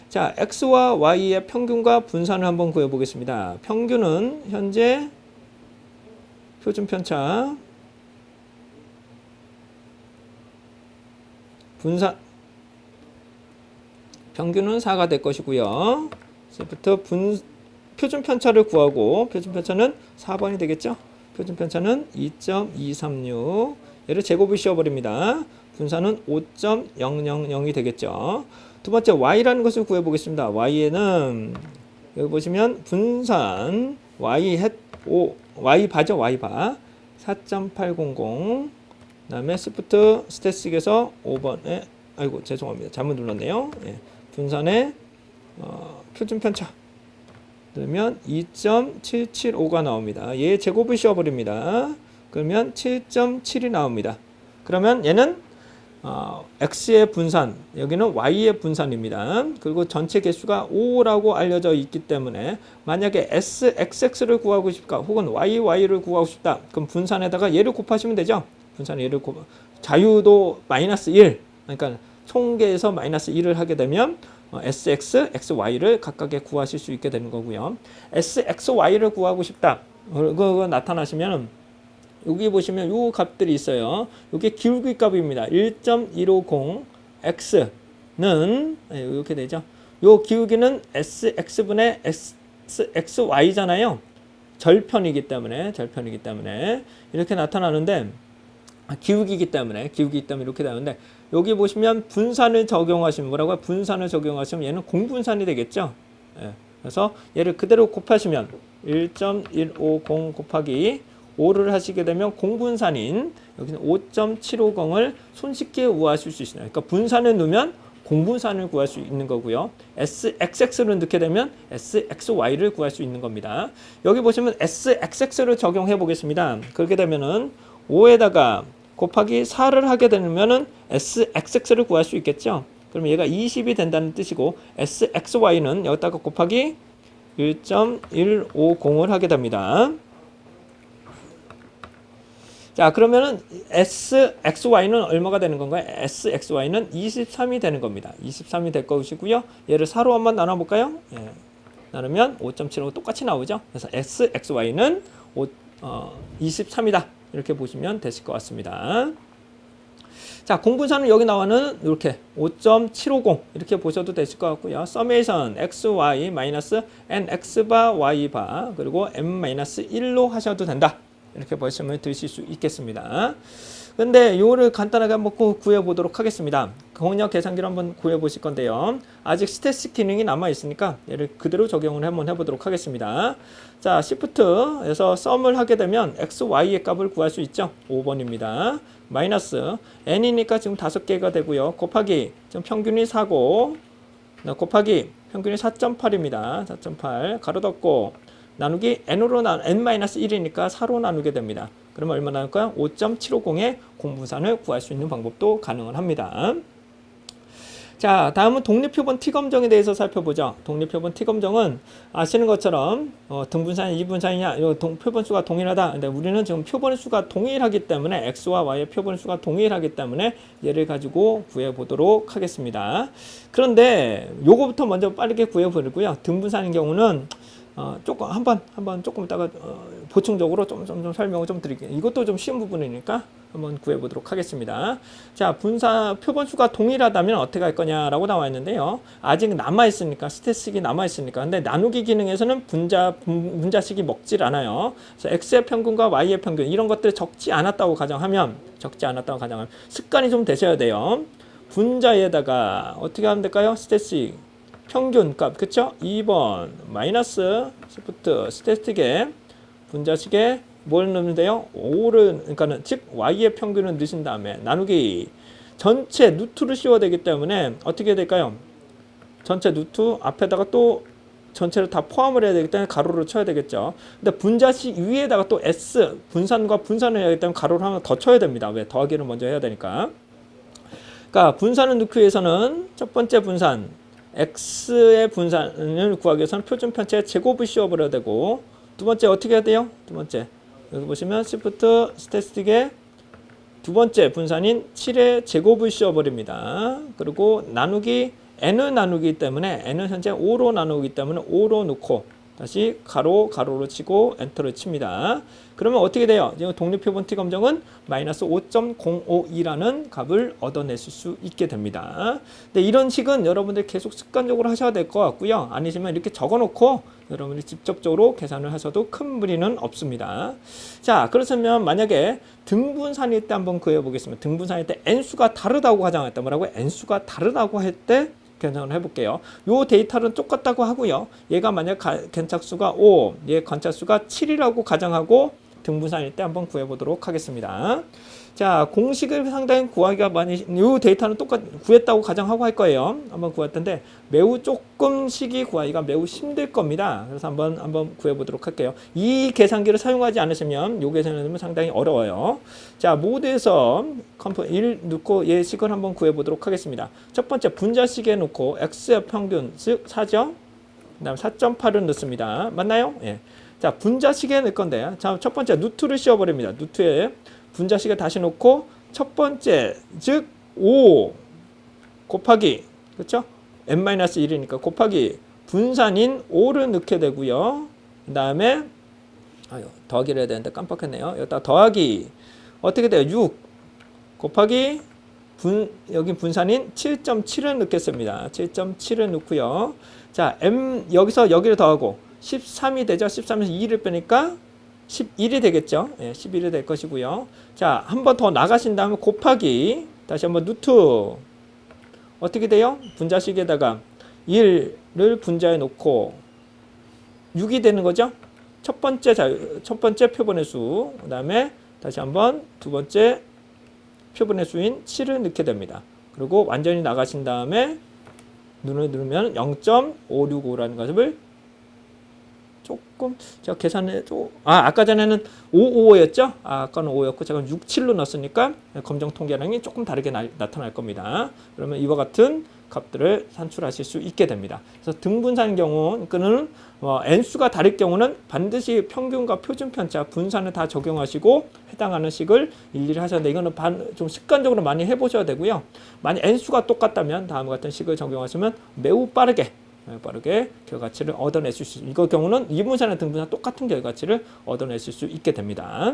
자, x와 y의 평균과 분산을 한번 구해보겠습니다. 평균은 현재 표준 편차, 분산, 평균은 4가 될 것이고요. 이제부터 표준 편차를 구하고, 표준 편차는 4번이 되겠죠? 표준 편차는 2.236. 얘를 제곱을 씌워버립니다. 분산은 5.000이 되겠죠. 두 번째 y라는 것을 구해보겠습니다. y에는 여기 보시면 분산 y 햇 5, y 바죠, y 바 4.800. 그다음에 시프트 스태틱에서 5번에 아이고 죄송합니다. 잘못 눌렀네요. 예. 분산의 표준 편차 그러면 2.775가 나옵니다. 얘 제곱을 씌워버립니다. 그러면 7.7이 나옵니다. 그러면 얘는 x의 분산, 여기는 y의 분산입니다. 그리고 전체 개수가 5라고 알려져 있기 때문에 만약에 xx를 구하고 싶다 혹은 y를 구하고 싶다, 그럼 분산에다가 얘를 곱하시면 되죠. 분산에 얘를 자유도 마이너스 1, 그러니까 총계에서 마이너스 1을 하게 되면 sx, xy를 각각에 구하실 수 있게 되는 거고요. sxy를 구하고 싶다. 그거 나타나시면 여기 보시면 요 값들이 있어요. 이게 기울기 값입니다. 1.150x는 이렇게 되죠. 요 기울기는 sx분의 xy잖아요. 절편이기 때문에 이렇게 나타나는데 기울기이기 때문에 이렇게 나오는데 여기 보시면 분산을 적용하시면 뭐라고요? 분산을 적용하시면 얘는 공분산이 되겠죠. 예. 그래서 얘를 그대로 곱하시면 1.150 곱하기 5를 하시게 되면 공분산인 여기는 5.750을 손쉽게 구하실 수 있습니다. 그러니까 분산을 넣으면 공분산을 구할 수 있는 거고요. sxx를 넣게 되면 sxy를 구할 수 있는 겁니다. 여기 보시면 sxx를 적용해 보겠습니다. 그렇게 되면은 5에다가 곱하기 4를 하게 되면은 sxx를 구할 수 있겠죠. 그러면 얘가 20이 된다는 뜻이고 sxy는 여기다가 곱하기 1.150을 하게 됩니다. 자, 그러면은 sxy는 얼마가 되는 건가요? sxy는 23이 되는 겁니다. 23이 될 것이고요. 얘를 4로 한번 나눠볼까요? 예. 나누면 5.75 똑같이 나오죠. 그래서 sxy는 23이다. 이렇게 보시면 되실 것 같습니다. 자, 공분산은 여기 나와는 이렇게 5.750 이렇게 보셔도 되실 것 같고요. 서메이션 xy 마이너스 n x바 y바 그리고 m-1로 하셔도 된다. 이렇게 말씀을 드실 수 있겠습니다. 근데 요거를 간단하게 한번 구해 보도록 하겠습니다. 공력 계산기를 한번 구해 보실 건데요. 아직 스태틱 기능이 남아 있으니까 얘를 그대로 적용을 한번 해 보도록 하겠습니다. 자, 시프트에서 썸을 하게 되면 x, y의 값을 구할 수 있죠. 5번입니다. 마이너스 n이니까 지금 5개가 되고요. 곱하기 지금 평균이 4고 곱하기 평균이 4.8입니다. 4.8 가로 닫고 나누기 n으로 n-1이니까 4로 나누게 됩니다. 그러면 얼마 나올까요? 5.750의 공분산을 구할 수 있는 방법도 가능을 합니다. 자, 다음은 독립표본 t검정에 대해서 살펴보죠. 독립표본 t검정은 아시는 것처럼 등분산, 이분산이냐, 표본 수가 동일하다. 근데 우리는 지금 표본 수가 동일하기 때문에 x와 y의 표본 수가 동일하기 때문에 얘를 가지고 구해 보도록 하겠습니다. 그런데 요거부터 먼저 빠르게 구해 보려고요. 등분산인 경우는 조금 한번 조금 이따가 보충적으로 좀 설명을 좀 드릴게요. 이것도 좀 쉬운 부분이니까 한번 구해보도록 하겠습니다. 자, 분사 표본수가 동일하다면 어떻게 할 거냐라고 나와 있는데요. 아직 남아 있으니까 스탯식이 남아 있으니까. 근데 나누기 기능에서는 분자식이 먹질 않아요. 그래서 x의 평균과 y의 평균 이런 것들 적지 않았다고 가정하면 습관이 좀 되셔야 돼요. 분자에다가 어떻게 하면 될까요? 스탯식 평균값, 그쵸? 2번 마이너스 시프트 스태틱에 분자식에 뭘 넣으면 돼요? 5를, 그러니까는 즉 y의 평균을 넣으신 다음에 나누기 전체 루트를 씌워야 되기 때문에 어떻게 될까요? 전체 루트 앞에다가 또 전체를 다 포함을 해야 되기 때문에 가로를 쳐야 되겠죠. 근데 분자식 위에다가 또 s 분산과 분산을 해야 되기 때문에 가로를 하나 더 쳐야 됩니다. 왜? 더하기를 먼저 해야 되니까. 그러니까 분산을 넣기 위해서는 첫 번째 분산 x의 분산을 구하기 위해서는 표준 편차의 제곱을 씌워버려야 되고, 두 번째 어떻게 해야 돼요? 두 번째 여기 보시면 시프트 스태틱의 두 번째 분산인 7의 제곱을 씌워버립니다. 그리고 나누기 n을 나누기 때문에 n은 현재 5로 나누기 때문에 5로 놓고 다시 가로로 치고 엔터를 칩니다. 그러면 어떻게 돼요? 지금 독립표본 t 검정은 마이너스 5.052라는 값을 얻어내실 수 있게 됩니다. 근데 이런 식은 여러분들 계속 습관적으로 하셔야 될 것 같고요. 아니시면 이렇게 적어놓고 여러분들이 직접적으로 계산을 하셔도 큰 무리는 없습니다. 자, 그렇다면 만약에 등분산일 때 한번 구해보겠습니다. 등분산일 때 n수가 다르다고 가정했다. 뭐라고? n수가 다르다고 할 때 계산을 해볼게요. 요 데이터는 똑같다고 하고요. 얘가 만약 견착수가 5, 얘 관찰수가 7이라고 가정하고 등분산일 때 한번 구해보도록 하겠습니다. 자, 공식을 상당히 구하기가 요 데이터는 구했다고 가정하고 할 거예요. 한번 구했던데 매우 조금씩이 구하기가 매우 힘들 겁니다. 그래서 한번 구해보도록 할게요. 이 계산기를 사용하지 않으시면 요 계산을 상당히 어려워요. 자, 모드에서 컴포 1 넣고 예식을 한번 구해보도록 하겠습니다. 첫 번째 분자식에 놓고 x의 평균 즉 4죠. 그 다음 4.8을 넣습니다. 맞나요? 예. 자, 분자식에 넣을 건데, 자, 첫 번째 루트를 씌워버립니다. 루트에 분자식에 다시 놓고 첫 번째 즉 5 곱하기, 그렇죠? n-1이니까 곱하기 분산인 5를 넣게 되고요. 그 다음에 더하기를 해야 되는데 깜빡했네요. 여기다 더하기 어떻게 돼요? 6 곱하기 여기 분산인 7.7을 넣겠습니다. 7.7을 넣고요. 자, 여기서 여기를 더하고 13이 되죠. 13에서 2를 빼니까 11이 되겠죠. 예, 11이 될 것이고요. 자, 한 번 더 나가신 다음에 곱하기 다시 한번 루트 어떻게 돼요? 분자식에다가 1을 분자에 놓고 6이 되는 거죠. 첫 번째 표본의 수, 그 다음에 다시 한번 두 번째 표본의 수인 7을 넣게 됩니다. 그리고 완전히 나가신 다음에 눈을 누르면 0.565라는 것을 조금 제가 계산해도 아까 전에는 555였죠? 아까는 5였고 제가 6, 7로 넣었으니까 검정 통계량이 조금 다르게 나타날 겁니다. 그러면 이와 같은 값들을 산출하실 수 있게 됩니다. 그래서 등분산인 경우는 n수가 다를 경우는 반드시 평균과 표준 편차 분산을 다 적용하시고 해당하는 식을 일일이 하셔야 돼요. 이거는 좀 습관적으로 많이 해보셔야 되고요. 만약 n수가 똑같다면 다음과 같은 식을 적용하시면 매우 빠르게 결과치를 얻어내실 수 있습니다. 이거 경우는 이분산과 등분산 똑같은 결과치를 얻어내실 수 있게 됩니다.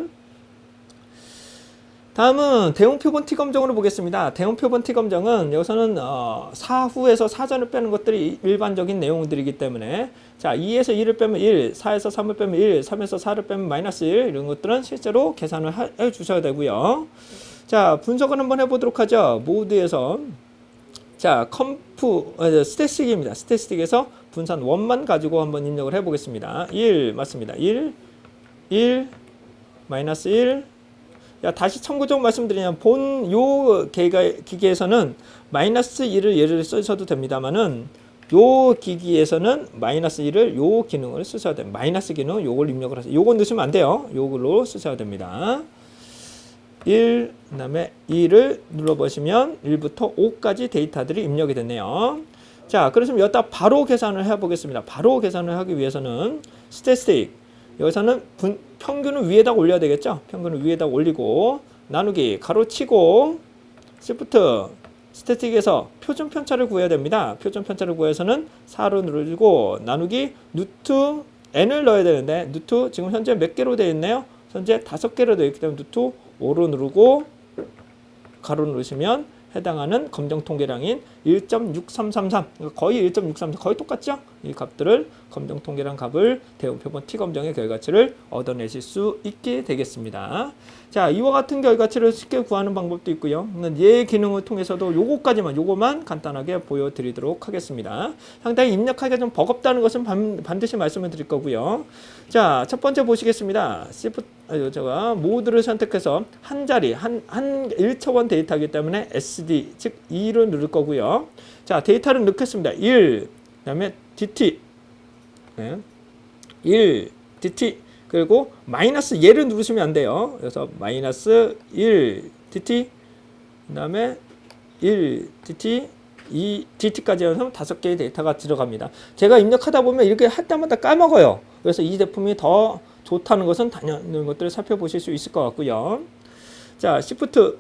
다음은 대응표본 T검정으로 보겠습니다. 대응표본 T검정은 여기서는 사후에서 사전을 빼는 것들이 일반적인 내용들이기 때문에 자, 2에서 2를 빼면 1, 4에서 3을 빼면 1, 3에서 4를 빼면 마이너스 1 이런 것들은 실제로 계산을 해 주셔야 되고요. 자, 분석을 한번 해보도록 하죠. 모드에서 자, 스태틱입니다. 스태틱에서 분산 원만 가지고 한번 입력을 해보겠습니다. 1 맞습니다. 1, 마이너스 1. 다시 참고적으로 말씀드리면 요 기기에서는 마이너스 1을 예를 쓰셔도 됩니다만은 요 기기에서는 마이너스 1을 요 기능을 쓰셔야 됩니다. 마이너스 기능 요걸 입력을 하세요. 요거 넣으시면 안 돼요. 요걸로 쓰셔야 됩니다. 1, 그 다음에 2를 눌러보시면 1부터 5까지 데이터들이 입력이 됐네요. 자, 그렇다면 여기다 바로 계산을 해보겠습니다. 바로 계산을 하기 위해서는 스태틱 여기서는 평균을 위에다 올려야 되겠죠. 평균을 위에다 올리고 나누기 가로치고 시프트 스태틱에서 표준 편차를 구해야 됩니다. 표준 편차를 구해서는 4로 누르고 나누기 루트 n을 넣어야 되는데 루트 지금 현재 몇 개로 되어 있나요? 현재 5개로 되어 있기 때문에 루트 5로 누르고 가로 누르시면 해당하는 검정 통계량인 1.6333 거의 1.633 거의 똑같죠? 이 값들을 검정 통계량 값을 대응표본 t 검정의 결과치를 얻어내실 수 있게 되겠습니다. 자, 이와 같은 결과치를 쉽게 구하는 방법도 있고요. 얘 기능을 통해서도 요거만 간단하게 보여드리도록 하겠습니다. 상당히 입력하기가 좀 버겁다는 것은 반드시 말씀을 드릴 거고요. 자, 첫 번째 보시겠습니다. 제가 모드를 선택해서 한 자리, 한 1차원 데이터이기 때문에 SD, 즉 2를 누를 거고요. 자, 데이터를 넣겠습니다. 1, 그 다음에 DT, 네. 1, DT, 그리고 마이너스 얘를 누르시면 안 돼요. 그래서 마이너스 1, DT, 그 다음에 1, DT, 2, DT까지 해서 5개의 데이터가 들어갑니다. 제가 입력하다 보면 이렇게 할 때마다 까먹어요. 그래서 이 제품이 더 좋다는 것은 당연한 것들을 살펴보실 수 있을 것 같고요. 자, Shift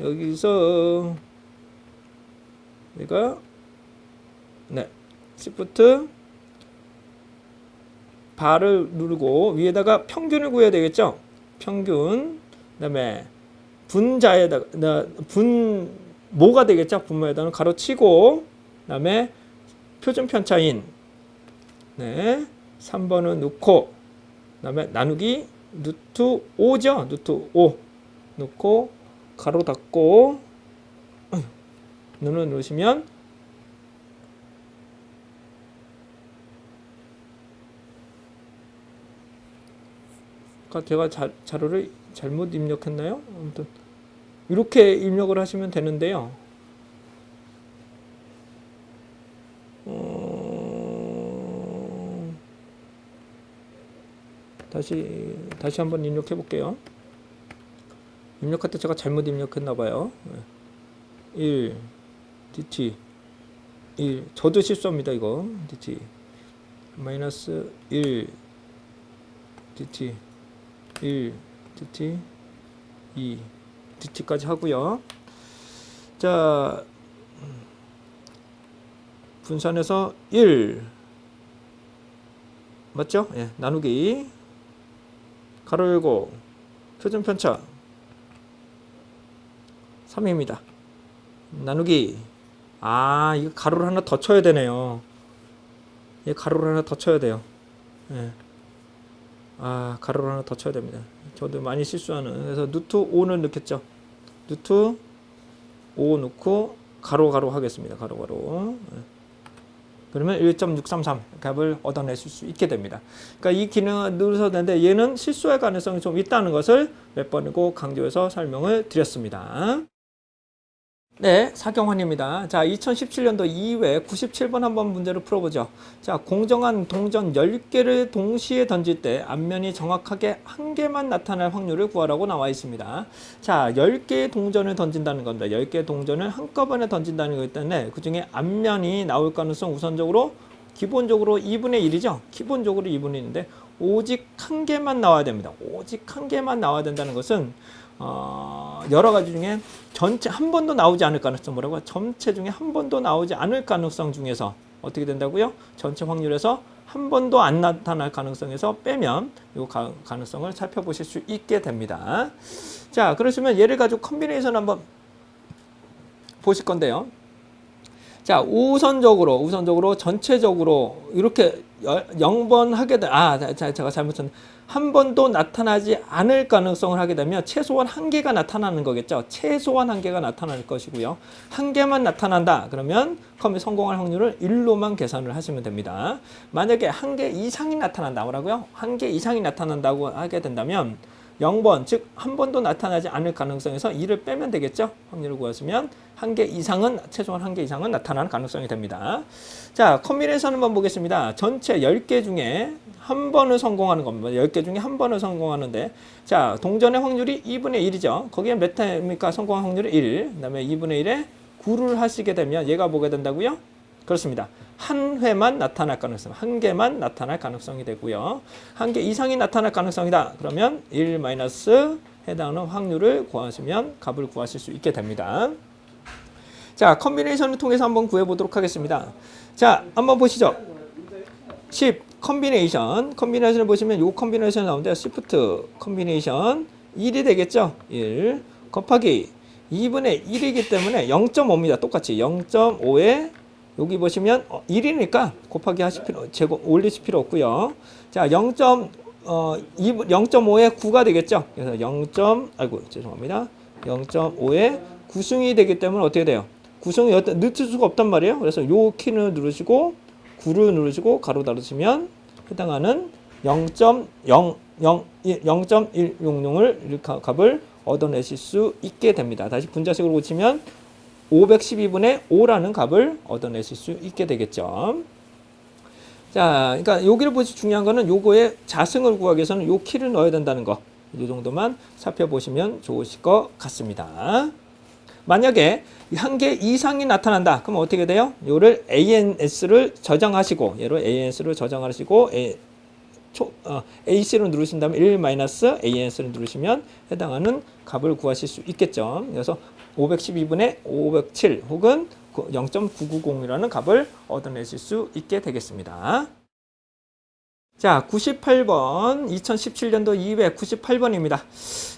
여기서 내가 Shift 바를 누르고 위에다가 평균을 구해야 되겠죠. 평균, 그다음에 분자에다가 분모가 되겠죠. 분모에다가 가로치고 그다음에 표준 편차인 3번은 넣고 그다음에 나누기 루트 5죠. 루트 5 넣고 가로 닫고 눈을 누르시면 제가 자료를 잘못 입력했나요? 아무튼 이렇게 입력을 하시면 되는데요. 다시 한번 입력해 볼게요. 입력할 때 제가 잘못 입력했나 봐요. 1 DT 1 저도 실수합니다. 이거 DT 마이너스 1 DT 1 DT 2 DT까지 하고요. 자, 분산해서 1 맞죠? 예, 나누기 가로 열고 표준 편차 3입니다. 나누기 이거 가로를 하나 더 쳐야 되네요. 이 가로를 하나 더 쳐야 돼요. 예. 가로를 하나 더 쳐야 됩니다. 저도 많이 실수하는. 그래서 루트 5는 넣겠죠. 루트 5 넣고 가로 하겠습니다. 가로. 그러면 1.633 값을 얻어내실 수 있게 됩니다. 그러니까 이 기능을 누르셔도 되는데 얘는 실수할 가능성이 좀 있다는 것을 몇 번이고 강조해서 설명을 드렸습니다. 네, 사경환입니다. 자, 2017년도 2회 97번 한번 문제를 풀어보죠. 자, 공정한 동전 10개를 동시에 던질 때 앞면이 정확하게 한 개만 나타날 확률을 구하라고 나와 있습니다. 자, 10개의 동전을 던진다는 겁니다. 10개의 동전을 한꺼번에 던진다는 거기 때문에 그 중에 앞면이 나올 가능성 우선적으로 기본적으로 2분의 1이죠. 기본적으로 2분의 1인데 오직 한 개만 나와야 됩니다. 오직 한 개만 나와야 된다는 것은 여러 가지 중에 전체 한 번도 나오지 않을 가능성 뭐라고요? 전체 중에 한 번도 나오지 않을 가능성 중에서 어떻게 된다고요? 전체 확률에서 한 번도 안 나타날 가능성에서 빼면 이 가능성을 살펴보실 수 있게 됩니다. 자, 그러시면 얘를 가지고 컨비네이션 한번 보실 건데요. 자, 우선적으로 전체적으로 이렇게 0번 하게 돼. 제가 잘못했네. 한 번도 나타나지 않을 가능성을 하게 되면 최소한 한 개가 나타나는 거겠죠. 최소한 한 개가 나타날 것이고요. 한 개만 나타난다. 그러면 컴이 성공할 확률을 1로만 계산을 하시면 됩니다. 만약에 한 개 이상이 나타난다. 뭐라고요? 한 개 이상이 나타난다고 하게 된다면 0번, 즉 한 번도 나타나지 않을 가능성에서 2를 빼면 되겠죠. 확률을 구하시면 한 개 이상은, 최소한 한 개 이상은 나타나는 가능성이 됩니다. 자, 컨비네이션 한번 보겠습니다. 전체 10개 중에 한 번을 성공하는 겁니다. 10개 중에 한 번을 성공하는데, 자, 동전의 확률이 2분의 1이죠. 거기에 몇 회입니까? 성공한 확률이 1. 그 다음에 2분의 1에 9를 하시게 되면 얘가 뭐가 된다고요? 그렇습니다. 한 회만 나타날 가능성, 한 개만 나타날 가능성이 되고요. 한 개 이상이 나타날 가능성이다. 그러면 1 마이너스 해당하는 확률을 구하시면 값을 구하실 수 있게 됩니다. 자, 컨비네이션을 통해서 한번 구해보도록 하겠습니다. 자, 한번 보시죠. 10 컨비네이션을 보시면 요 컨비네이션 나오는데 시프트 컨비네이션 1이 되겠죠. 1 곱하기 2분의 1이기 때문에 0.5입니다. 똑같이 0.5에 여기 보시면 1이니까 곱하기 하실 필요 제곱 올리실 필요 없고요. 자, 0.5에 9가 되겠죠. 그래서 0.5에 구승이 되기 때문에 어떻게 돼요? 구승이 넣을 수가 없단 말이에요. 그래서 요 키를 누르시고 9를 누르시고 가로 닫으시면 해당하는 0.166을 이렇게 값을 얻어내실 수 있게 됩니다. 다시 분자식으로 고치면 512분의 5라는 값을 얻어내실 수 있게 되겠죠. 자, 그러니까 여기를 보시 중요한 거는 요거의 자승을 구하기 위해서는 요 키를 넣어야 된다는 거. 이 정도만 살펴보시면 좋으실 것 같습니다. 만약에 한 개 이상이 나타난다. 그럼 어떻게 돼요? 요를 ANS를 저장하시고 얘로 ANS를 저장하시고 AC를 누르신 다음에 1-ANS를 누르시면 해당하는 값을 구하실 수 있겠죠. 그래서 512분의 507 혹은 0.990이라는 값을 얻어내실 수 있게 되겠습니다. 자, 98번 2017년도 298번입니다.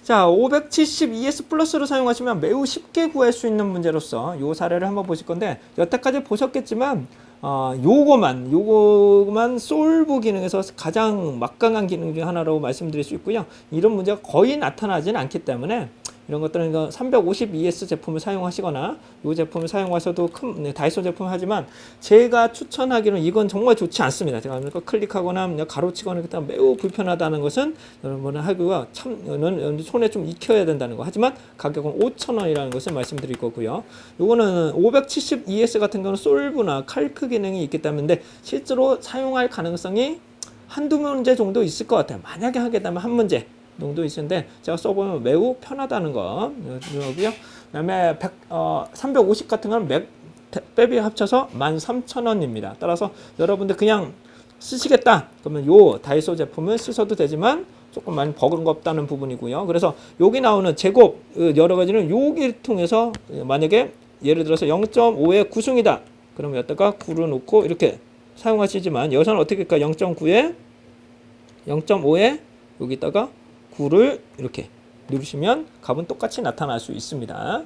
자, 572S 플러스를 사용하시면 매우 쉽게 구할 수 있는 문제로서 이 사례를 한번 보실 건데 여태까지 보셨겠지만 요거만 솔브 기능에서 가장 막강한 기능 중 하나라고 말씀드릴 수 있고요. 이런 문제가 거의 나타나지는 않기 때문에 이런 것들은 352S 제품을 사용하시거나 이 제품을 사용하셔도 큰 다이소 제품을 하지만 제가 추천하기로는 이건 정말 좋지 않습니다. 제가 클릭하거나 가로치거나 매우 불편하다는 것은 여러분은 하고요. 참 손에 좀 익혀야 된다는 거. 하지만 가격은 5,000원이라는 것을 말씀드릴 거고요. 요거는 572S 같은 경우는 솔브나 칼크 기능이 있기 때문에 실제로 사용할 가능성이 한두 문제 정도 있을 것 같아요. 만약에 하게 되면 한 문제 정도 있는데 제가 써보면 매우 편하다는 거 그러고요. 그다음에 350 같은 건 빼비 합쳐서 13,000원입니다. 따라서 여러분들 그냥 쓰시겠다 그러면 요 다이소 제품을 쓰셔도 되지만 조금 많이 버거롭다는 부분이고요. 그래서 여기 나오는 제곱 여러 가지는 여기를 통해서 만약에 예를 들어서 0.5의 구승이다. 그러면 여기다가 9를 놓고 이렇게 사용하시지만 여기서는 어떻게 할까? 0.5에 여기다가 9를 이렇게 누르시면 값은 똑같이 나타날 수 있습니다.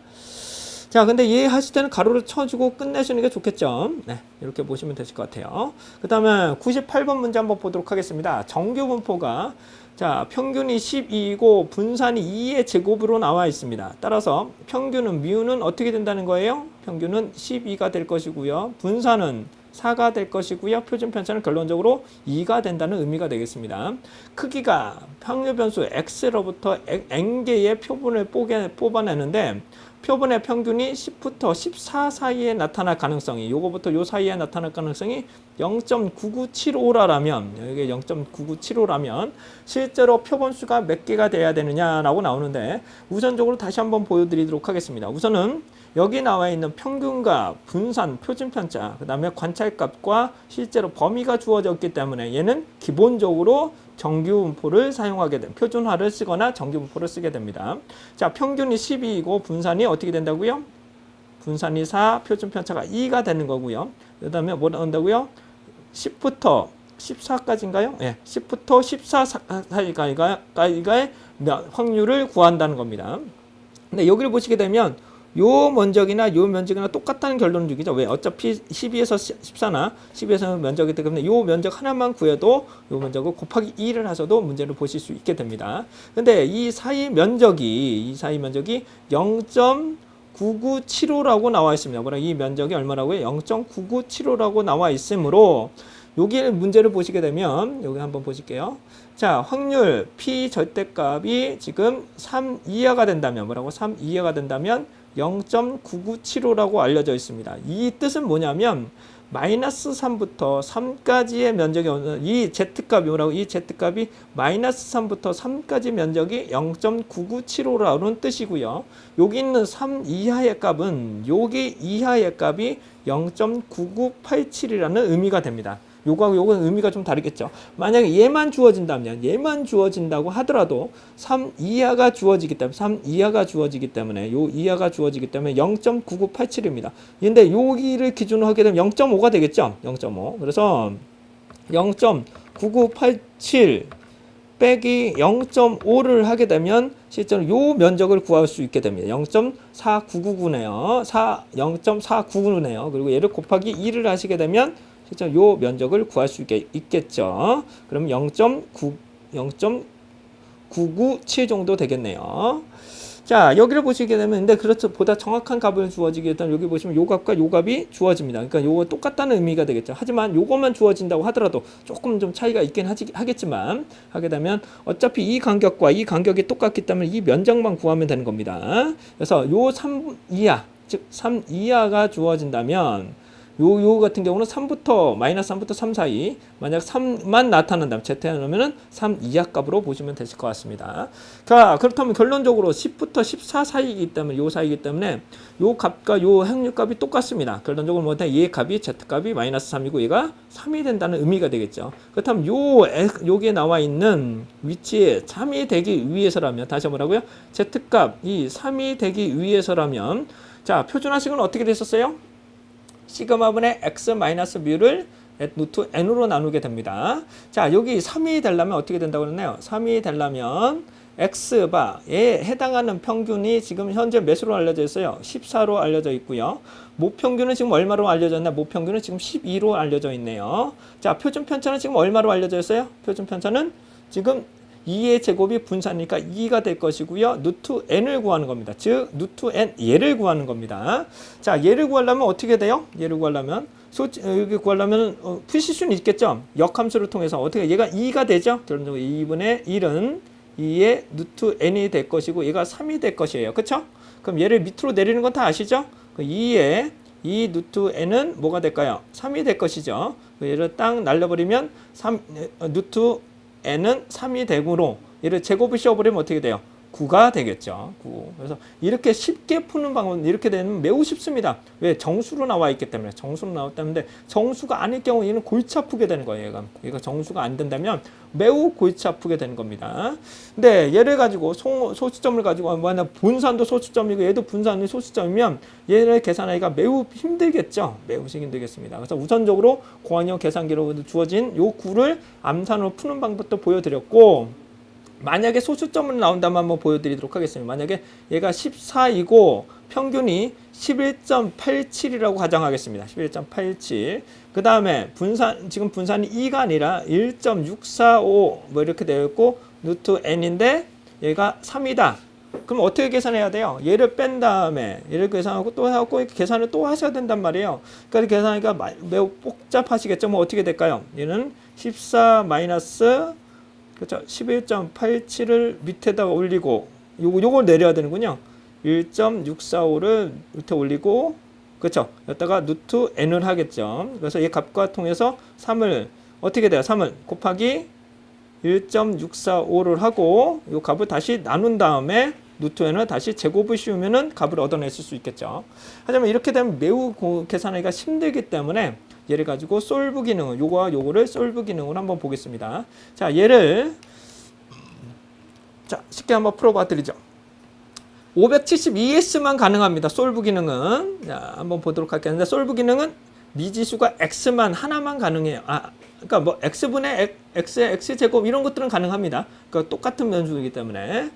자, 근데 얘 하실 때는 가로를 쳐주고 끝내시는 게 좋겠죠. 네, 이렇게 보시면 되실 것 같아요. 그 다음에 98번 문제 한번 보도록 하겠습니다. 정규 분포가 자, 평균이 12이고 분산이 2의 제곱으로 나와 있습니다. 따라서 평균은 미우는 어떻게 된다는 거예요? 평균은 12가 될 것이고요. 분산은 4가 될 것이고요. 표준 편차는 결론적으로 2가 된다는 의미가 되겠습니다. 크기가 확률 변수 x로부터 n개의 표본을 뽑아내는데 표본의 평균이 10부터 14 사이에 나타날 가능성이 요거부터 요 사이에 나타날 가능성이 0.9975라면 이게 0.9975라면 실제로 표본수가 몇 개가 돼야 되느냐라고 나오는데 우선적으로 다시 한번 보여드리도록 하겠습니다. 우선은 여기 나와 있는 평균과 분산, 표준편차, 그 다음에 관찰값과 실제로 범위가 주어졌기 때문에 얘는 기본적으로 정규분포를 사용하게 됩니다. 표준화를 쓰거나 정규분포를 쓰게 됩니다. 자, 평균이 12이고 분산이 어떻게 된다고요? 분산이 4, 표준편차가 2가 되는 거고요. 그 다음에 뭐 나온다고요? 10부터 14까지인가요? 네, 10부터 14 사이가의 확률을 구한다는 겁니다. 근데 여기를 보시게 되면 요 면적이나 요 면적이나 똑같다는 결론을 주기죠. 왜? 어차피 12에서 14나 12에서 면적이 되기 때문에 요 면적 하나만 구해도 요 면적을 곱하기 2를 하셔도 문제를 보실 수 있게 됩니다. 근데 이 사이 면적이 0.9975라고 나와 있습니다. 뭐라 이 면적이 얼마라고요? 0.9975라고 나와 있으므로 여기 문제를 보시게 되면 여기 한번 보실게요. 자, 확률 P 절대값이 지금 3 이하가 된다면 뭐라고? 3 이하가 된다면 0.9975라고 알려져 있습니다. 이 뜻은 뭐냐면 마이너스 3부터 3까지의 면적이 이 Z값이 뭐라고? 이 Z값이 마이너스 3부터 3까지 면적이 0.9975라는 뜻이고요. 여기 있는 3 이하의 값은 여기 이하의 값이 0.9987이라는 의미가 됩니다. 요거하고 요건 의미가 좀 다르겠죠. 만약에 얘만 주어진다면, 얘만 주어진다고 하더라도 3 이하가 주어지기 때문에, 3 이하가 주어지기 때문에, 요 이하가 주어지기 때문에 0.9987입니다. 근데 여기를 기준으로 하게 되면 0.5가 되겠죠. 0.5. 그래서 0.9987 빼기 0.5를 하게 되면 실제로 요 면적을 구할 수 있게 됩니다. 0.4999네요. 0.499네요. 그리고 얘를 곱하기 2를 하시게 되면 실제로 요 면적을 구할 수 있겠죠. 그럼 0.997 정도 되겠네요. 자, 여기를 보시게 되면, 근데 그렇죠. 보다 정확한 값을 주어지게 되면 여기 보시면 요 값과 요 값이 주어집니다. 그러니까 요거 똑같다는 의미가 되겠죠. 하지만 요것만 주어진다고 하더라도 조금 좀 차이가 있긴 하겠지만, 하게 되면 어차피 이 간격과 이 간격이 똑같기 때문에 이 면적만 구하면 되는 겁니다. 그래서 요 3 이하, 즉 3 이하가 주어진다면, 요 같은 경우는 3부터 마이너스 3부터 3 사이, 만약 3만 나타난다면 Z에 넣으면은 3 이하 값으로 보시면 되실 것 같습니다. 자, 그렇다면 결론적으로 10부터 14 사이이기 때문에, 요 사이이기 때문에 요 값과 요 행률 값이 똑같습니다. 결론적으로 뭐냐, 얘 값이 Z 값이 마이너스 3이고 얘가 3이 된다는 의미가 되겠죠. 그렇다면 여기에 나와 있는 위치에 3이 되기 위해서라면, 다시 뭐라고요? Z 값이 3이 되기 위해서라면, 자, 표준화식은 어떻게 됐었어요? 시그마분의 x 마이너스 뮤를 루트 n으로 나누게 됩니다. 자, 여기 3이 되려면 어떻게 된다고 그러나요? 3이 되려면 x바에 해당하는 평균이 지금 현재 몇으로 알려져 있어요? 14로 알려져 있고요. 모평균은 지금 얼마로 알려졌나? 모평균은 지금 12로 알려져 있네요. 자, 표준 편차는 지금 얼마로 알려져 있어요? 표준 편차는 지금 2의 제곱이 분산이니까 2가 될 것이고요. 루트 n을 구하는 겁니다. 즉 루트 n 얘를 구하는 겁니다. 자, 얘를 구하려면 어떻게 돼요? 얘를 구하려면 여기 구하려면 푸실 수는 있겠죠. 역함수를 통해서 어떻게 얘가 2가 되죠. 결론적으로 2분의 1은 2의 루트 n이 될 것이고 얘가 3이 될 것이에요. 그렇죠? 그럼 얘를 밑으로 내리는 건 다 아시죠? 그 2의 2 루트 n은 뭐가 될까요? 3이 될 것이죠. 얘를 딱 날려버리면 3 루트 n은 3이 되므로 얘를 제곱을 씌워버리면 어떻게 돼요? 9가 되겠죠. 9. 그래서 이렇게 쉽게 푸는 방법은 이렇게 되면 매우 쉽습니다. 왜? 정수로 나와 있기 때문에. 정수로 나왔기 때문에 정수가 아닐 경우 얘는 골치 아프게 되는 거예요. 얘가 정수가 안 된다면 매우 골치 아프게 되는 겁니다. 근데 얘를 가지고 소수점을 가지고 만약 분산도 소수점이고 얘도 분산이 소수점이면 얘를 계산하기가 매우 힘들겠죠. 매우 힘들겠습니다. 그래서 우선적으로 고환형 계산기로 주어진 요 9를 암산으로 푸는 방법도 보여드렸고, 만약에 소수점으로 나온다면 한번 보여드리도록 하겠습니다. 만약에 얘가 14이고 평균이 11.87이라고 가정하겠습니다. 11.87. 그 다음에 지금 분산이 2가 아니라 1.645 뭐 이렇게 되어 있고 루트 n인데 얘가 3이다. 그럼 어떻게 계산해야 돼요? 얘를 뺀 다음에 얘를 계산하고 또 하고 계산을 또 하셔야 된단 말이에요. 그러니까 계산하기가 매우 복잡하시겠죠. 뭐 어떻게 될까요? 얘는 14 마이너스 그렇죠. 11.87을 밑에다가 올리고 요걸 내려야 되는군요. 1.645를 밑에 올리고 그렇죠. 여기다가 루트 n을 하겠죠. 그래서 얘 값과 통해서 3을 어떻게 돼요? 3을 곱하기 1.645를 하고 요 값을 다시 나눈 다음에 루트 n을 다시 제곱을 씌우면은 값을 얻어내실 수 있겠죠. 하지만 이렇게 되면 매우 계산하기가 힘들기 때문에 얘를 가지고 솔브 기능을 요거와 요거를 솔브 기능으로 한번 보겠습니다. 자, 얘를 자, 쉽게 한번 풀어봐 드리죠. 572S만 가능합니다. 솔브 기능은. 자, 한번 보도록 할게요. 근데 솔브 기능은 미지수가 X만 하나만 가능해요. 그러니까 뭐 X분의 X의 X제곱 이런 것들은 가능합니다. 그러니까 똑같은 변수이기 때문에.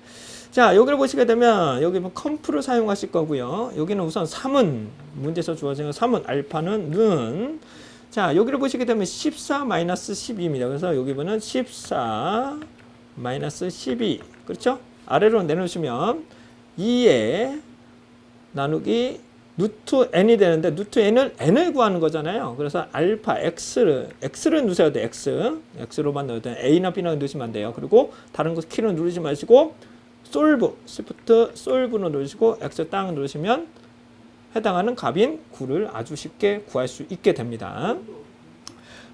자, 여기를 보시게 되면 여기 뭐 컴프를 사용하실 거고요. 여기는 우선 3은 문제에서 주어진 3은 알파는 는. 자, 여기를 보시게 되면 14-12입니다. 그래서 여기 보면 14-12 그렇죠? 아래로 내놓으시면 2에 나누기 루트 n이 되는데 루트 n은 n을 구하는 거잖아요. 그래서 알파 x를 누셔야 돼요. x로만 넣어야 돼요. a나 b나 넣으시면 안 돼요. 그리고 다른 거 키는 누르지 마시고 솔브 시프트 솔브로 누르시고 x 딱 누르시면 해당하는 값인 9를 아주 쉽게 구할 수 있게 됩니다.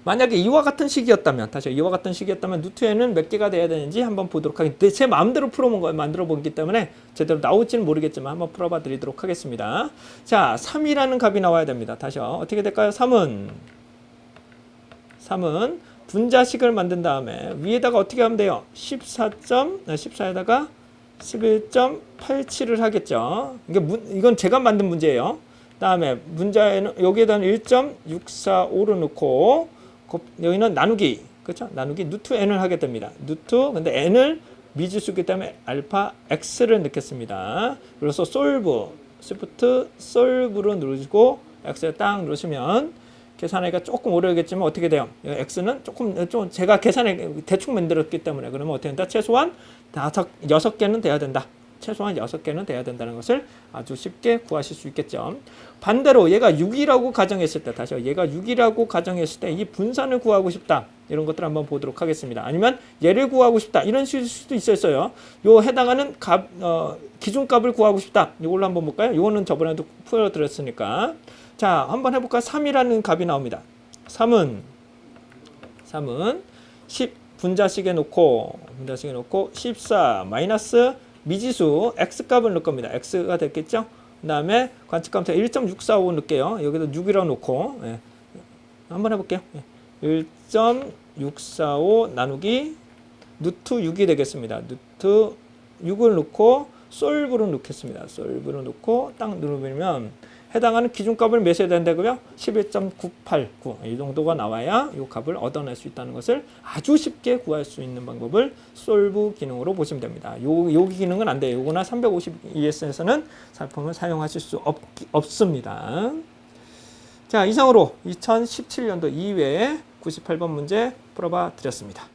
만약에 이와 같은 식이었다면, 다시 이와 같은 식이었다면 루트 n은 몇 개가 돼야 되는지 한번 보도록 하겠습니다. 제 마음대로 만들어 보기 때문에 제대로 나올지는 모르겠지만 한번 풀어봐 드리도록 하겠습니다. 자, 3이라는 값이 나와야 됩니다. 다시요. 어떻게 될까요? 3은 3은 분자식을 만든 다음에 위에다가 어떻게 하면 돼요? 14에다가 11.87을 하겠죠. 이건 제가 만든 문제예요. 다음에 문자에는 여기에다 1.645를 넣고 여기는 나누기, 그렇죠? 나누기 루트 n을 하게 됩니다. 루트 근데 n을 미지수이기 때문에 알파 x를 넣겠습니다. 그래서 솔브, 시프트 솔브로 누르시고 x에 딱 누르시면 계산하기가 조금 어려우겠지만 어떻게 돼요? x는 좀 제가 계산을 대충 만들었기 때문에 그러면 어떻게 된다? 최소한 6개는 돼야 된다. 최소한 6개는 돼야 된다는 것을 아주 쉽게 구하실 수 있겠죠. 반대로 얘가 6이라고 가정했을 때, 다시요. 얘가 6이라고 가정했을 때 이 분산을 구하고 싶다. 이런 것들 한번 보도록 하겠습니다. 아니면 얘를 구하고 싶다. 이런 식일 수도 있었어요. 요 해당하는 기준값을 구하고 싶다. 이걸로 한번 볼까요? 이거는 저번에도 풀어드렸으니까. 자, 한번 해볼까요? 3이라는 값이 나옵니다. 3은 10 분자식에 놓고 14 마이너스 미지수 x값을 넣을 겁니다. x가 됐겠죠? 그 다음에 관측값 1.645 넣을게요. 여기다 6이라고 놓고 한번 해볼게요. 1.645 나누기 루트 6이 되겠습니다. 루트 6을 넣고 솔브를 넣겠습니다. 솔브를 넣고 딱 누르면 해당하는 기준값을 몇에 된다고요? 11.989 이 정도가 나와야 이 값을 얻어낼 수 있다는 것을 아주 쉽게 구할 수 있는 방법을 솔브 기능으로 보시면 됩니다. 요 기능은 안 돼요. 요거나 352ES에서는 살품을 사용하실 수 없습니다. 자, 이상으로 2017년도 2회 98번 문제 풀어봐 드렸습니다.